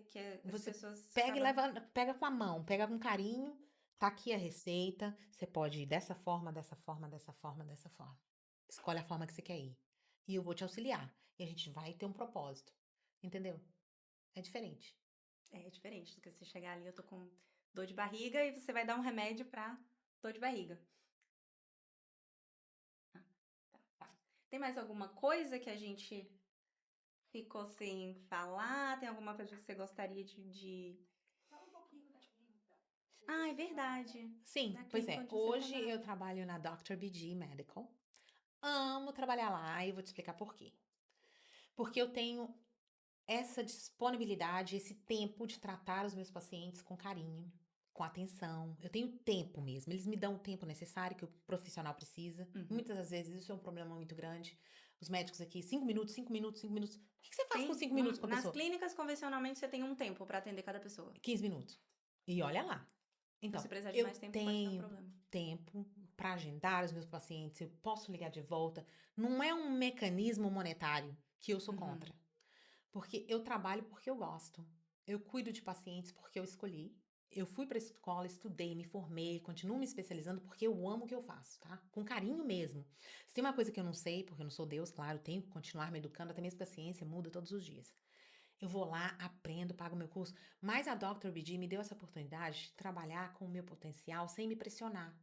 que as Você pessoas pega e acabam. leva, pega com a mão, pega com carinho. Tá aqui a receita. Você pode ir dessa forma, dessa forma, dessa forma, dessa forma. Escolhe a forma que você quer ir. E eu vou te auxiliar. E a gente vai ter um propósito. Entendeu? É diferente. É diferente do que você chegar ali, eu tô com dor de barriga e você vai dar um remédio pra dor de barriga. Ah, tá. Tem mais alguma coisa que a gente ficou sem falar? Tem alguma coisa que você gostaria de... Ah, é verdade. Sim, Na pois clínica é. onde você Hoje trabalha. eu trabalho na Dr. BG Medical. Amo trabalhar lá e vou te explicar por quê. Porque eu tenho essa disponibilidade, esse tempo de tratar os meus pacientes com carinho, com atenção. Eu tenho tempo mesmo. Eles me dão o tempo necessário que o profissional precisa. Uhum. Muitas das vezes isso é um problema muito grande. Os médicos aqui, 5 minutos, 5 minutos, 5 minutos. O que você faz com 5 minutos com a Nas pessoa? clínicas, convencionalmente, você tem um tempo pra atender cada pessoa. 15 minutos. E olha lá. Então, Então, se precisar de eu mais tempo, pode dar um tenho problema. tempo para agendar os meus pacientes, eu posso ligar de volta. Não é um mecanismo monetário que eu sou Uhum. contra. Porque eu trabalho porque eu gosto. Eu cuido de pacientes porque eu escolhi. Eu fui para a escola, estudei, me formei, continuo me especializando porque eu amo o que eu faço, tá? Com carinho mesmo. Se tem uma coisa que eu não sei, porque eu não sou Deus, claro, tenho que continuar me educando, até mesmo que a ciência muda todos os dias. Eu vou lá, aprendo, pago meu curso. Mas a Dr. BG me deu essa oportunidade de trabalhar com o meu potencial sem me pressionar.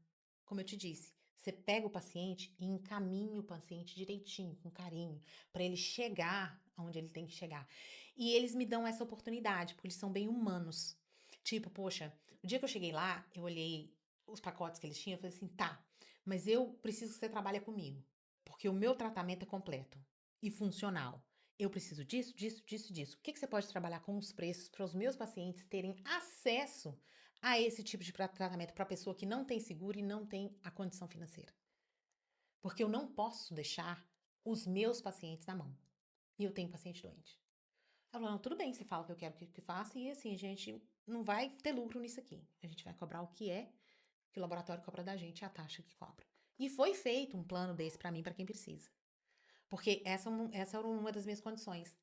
Como eu te disse, você pega o paciente e encaminha o paciente direitinho, com carinho, para ele chegar onde ele tem que chegar. E eles me dão essa oportunidade, porque eles são bem humanos. Tipo, poxa, o dia que eu cheguei lá, eu olhei os pacotes que eles tinham, eu falei assim, tá, mas eu preciso que você trabalhe comigo, porque o meu tratamento é completo e funcional. Eu preciso disso, disso, disso, disso. O que que você pode trabalhar com os preços para os meus pacientes terem acesso a esse tipo de tratamento para a pessoa que não tem seguro e não tem a condição financeira? Porque eu não posso deixar os meus pacientes na mão. E eu tenho paciente doente. Ela falou, não, tudo bem, você fala o que eu quero que faça e assim, a gente não vai ter lucro nisso aqui. A gente vai cobrar o que é que o laboratório cobra da gente, a taxa que cobra. E foi feito um plano desse para mim, para quem precisa. Porque essa era uma das minhas condições.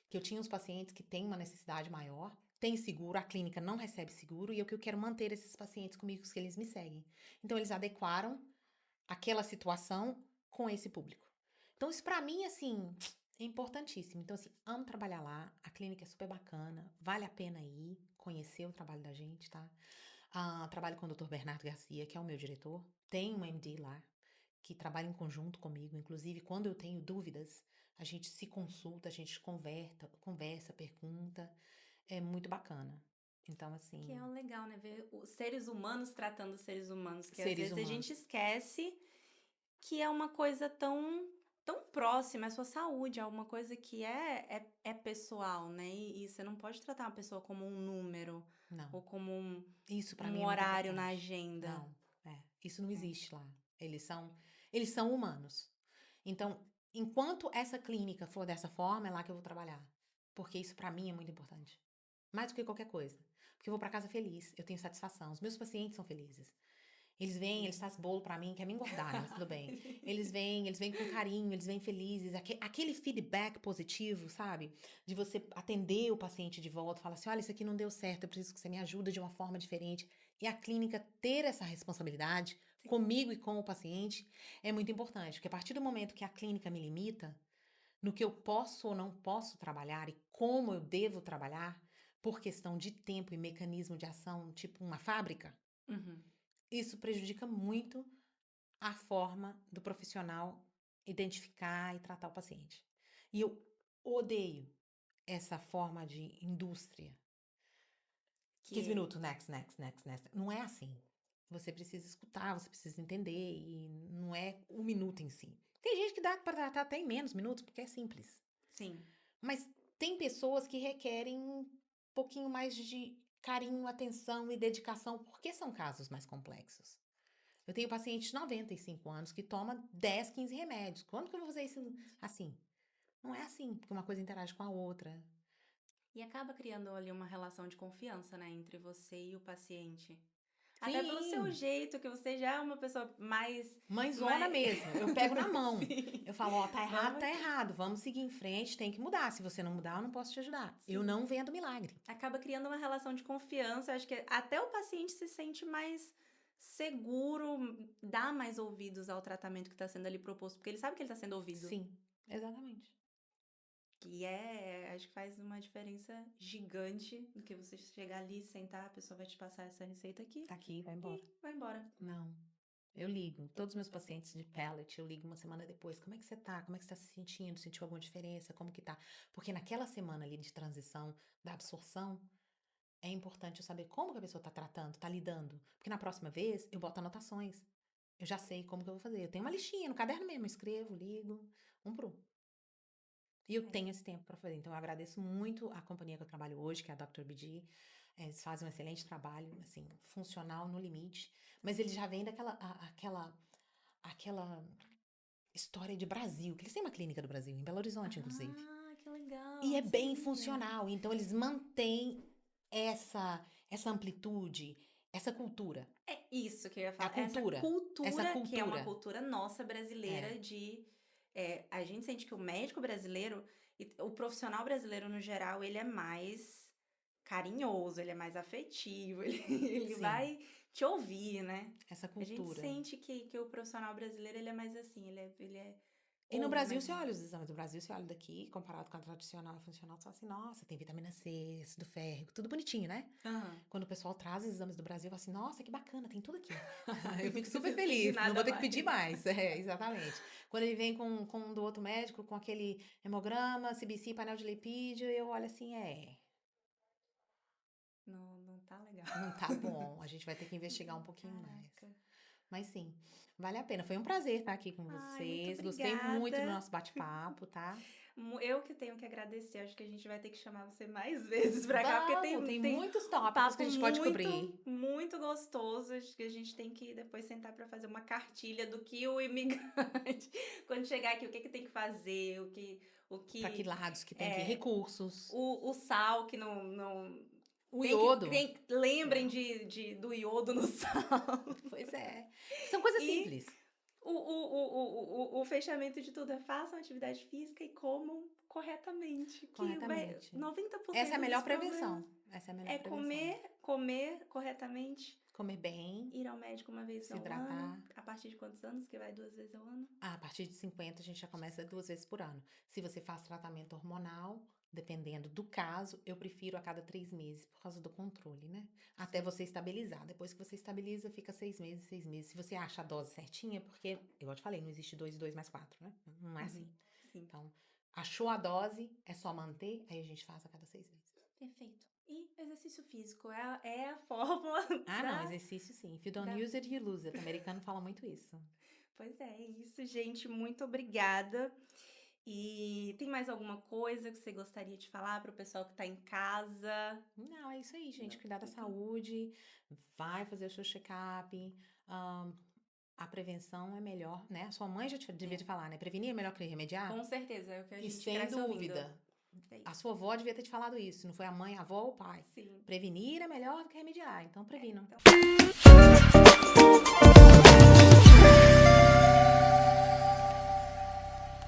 Que eu tinha uns pacientes que têm uma necessidade maior, tem seguro, a clínica não recebe seguro, e eu que eu quero manter esses pacientes comigo, que eles me seguem. Então, eles adequaram aquela situação com esse público. Então, isso para mim, assim, é importantíssimo. Então, assim, amo trabalhar lá, a clínica é super bacana, vale a pena ir, conhecer o trabalho da gente, tá? Trabalho com o Dr. Bernardo Garcia, que é o meu diretor, tem uma MD lá, que trabalha em conjunto comigo, inclusive quando eu tenho dúvidas, a gente se consulta, a gente conversa, pergunta, é muito bacana. Então, Que é assim, o legal, né? Ver os seres humanos tratando os seres humanos, que às seres vezes a gente humanos. esquece que é uma coisa tão próxima, é sua saúde, é uma coisa que é pessoal, né? E você não pode tratar uma pessoa como um número Não, ou como isso para mim um é muito horário na importante. agenda. Não, isso não É. existe lá. Eles são humanos. Então, enquanto essa clínica for dessa forma, é lá que eu vou trabalhar. Porque isso para mim é muito importante. Mais do que qualquer coisa. Porque eu vou para casa feliz, eu tenho satisfação. Os meus pacientes são felizes. Eles vêm, eles Sim. fazem bolo pra mim, quer me engordar, né? Mas tudo bem. Eles vêm com carinho, eles vêm felizes. Aquele feedback positivo, sabe? De você atender o paciente de volta, falar assim: olha, isso aqui não deu certo, eu preciso que você me ajude de uma forma diferente. E a clínica ter essa responsabilidade comigo e com o paciente é muito importante, porque a partir do momento que a clínica me limita no que eu posso ou não posso trabalhar e como eu devo trabalhar, por questão de tempo e mecanismo de ação, tipo uma fábrica, Uhum. isso prejudica muito a forma do profissional identificar e tratar o paciente. E eu odeio essa forma de indústria. 15 Que minutos, next, next, next, next. Não é assim. Você precisa escutar, você precisa entender, e não é o minuto em si. Tem gente que dá para tratar até em menos minutos, porque é simples. sim. Mas tem pessoas que requerem um pouquinho mais de carinho, atenção e dedicação, porque são casos mais complexos. Eu tenho paciente de 95 anos que toma 10, 15 remédios. Quando que eu vou fazer isso assim? Não é assim, porque uma coisa interage com a outra. E acaba criando ali uma relação de confiança, né, entre você e o paciente. Até pelo seu Sim, jeito, que você já é uma pessoa mãezona mais... mesmo. Eu pego na mão. Sim. Eu falo, ó, Vamos tá aqui. errado, vamos seguir em frente, tem que mudar. Se você não mudar, eu não posso te ajudar. Eu Sim. não vendo milagre. Acaba criando uma relação de confiança. Acho que até o paciente se sente mais seguro, dá mais ouvidos ao tratamento que está sendo ali proposto, porque ele sabe que ele está sendo ouvido. Sim, exatamente. Que acho que faz uma diferença gigante do que você chegar ali, sentar, a pessoa vai te passar essa receita aqui Tá aqui, vai e embora. vai embora. Não. Eu ligo. Todos os meus pacientes de pellet, eu ligo uma semana depois. Como é que você tá? Como é que você tá se sentindo? Sentiu alguma diferença? Como que tá? Porque naquela semana ali de transição da absorção, é importante eu saber como que a pessoa tá tratando, tá lidando. Porque na próxima vez, eu boto anotações. Eu já sei como que eu vou fazer. Eu tenho uma listinha no caderno mesmo, eu escrevo, ligo, um por um. E eu É. tenho esse tempo para fazer. Então, eu agradeço muito a companhia que eu trabalho hoje, que é a Dr. BD. Eles fazem um excelente trabalho, assim, funcional no limite. Mas eles já vêm aquela história de Brasil, que eles têm uma clínica do Brasil, em Belo Horizonte, inclusive. Ah, que legal, E é não bem sabia. funcional. Então, eles mantêm essa amplitude, essa cultura. É isso que eu ia A falar. cultura. Essa Que é uma cultura. cultura nossa É, brasileira a gente sente que o médico brasileiro, e o profissional brasileiro no geral, ele é mais carinhoso, ele é mais afetivo, ele sim, vai te ouvir, né? essa A gente cultura. sente que o profissional brasileiro, ele é mais assim, ele E no ouve Brasil, mais. você olha os exames do Brasil, você olha daqui, comparado com a tradicional e funcional, você fala assim, nossa, tem vitamina C, ácido férrico, tudo bonitinho, né? Aham. Quando o pessoal traz os exames do Brasil, eu falo assim, nossa, que bacana, tem tudo aqui. Eu Não fico super preciso pedir feliz, não vou nada ter que pedir mais. mais. É, exatamente. Quando ele vem com um do outro médico, com aquele hemograma, CBC, painel de lipídio, eu olho assim, tá legal. Não tá bom. A gente vai ter que investigar um pouquinho mais. Caraca. Mas sim, vale a pena. Foi um prazer estar aqui com Ai, muito vocês. Gostei muito do obrigada. nosso bate-papo, tá? Eu que tenho que agradecer. Acho que a gente vai ter que chamar você mais vezes pra cá, porque Vamos, tem tem muitos um tópicos que papo a gente pode cobrir. muito gostoso. Acho que a gente tem que depois sentar pra fazer uma cartilha do que o imigrante, quando chegar aqui, o que que tem que fazer, o Para que que lados que tem que ir, é, recursos. o sal que não O tem iodo. lembrem Não. do iodo no sal. Pois é. São coisas E simples. o fechamento de tudo é façam atividade física e comam corretamente. Que vai, Corretamente. 90% Essa é a dos melhor problemas prevenção. Essa é a melhor é prevenção. comer corretamente, Comer bem, ir ao médico uma vez se ao ano. hidratar. A partir de quantos anos que vai 2 vezes ao ano? A partir de 50, a gente já começa 2 vezes por ano. Se você faz tratamento hormonal, dependendo do caso, eu prefiro a cada 3 meses, por causa do controle, né? Até você estabilizar. Depois que você estabiliza, fica 6 meses, 6 meses. Se você acha a dose certinha, porque, igual eu te falei, não existe 2 e 2 mais 4, né? Não é assim. Sim. Então, achou a dose, é só manter, aí a gente faz a cada 6 meses. Perfeito. E exercício físico é a fórmula Ah, não, exercício sim. If you don't da use it, you lose it. O americano fala muito isso. Pois é isso, gente. Muito obrigada. E tem mais alguma coisa que você gostaria de falar para o pessoal que está em casa? Não, é isso aí, gente. Não, Cuidar da não tem. saúde, vai fazer o seu check-up. A prevenção é melhor, né? Sua mãe já devia te falar, né? Prevenir é melhor que remediar? Com certeza, é o que a E gente sem cresce ouvindo. dúvida, É a isso. sua avó devia ter te falado isso. Não foi a mãe, a avó ou o pai? Sim. Prevenir é melhor do que remediar. Então, previnam. Então,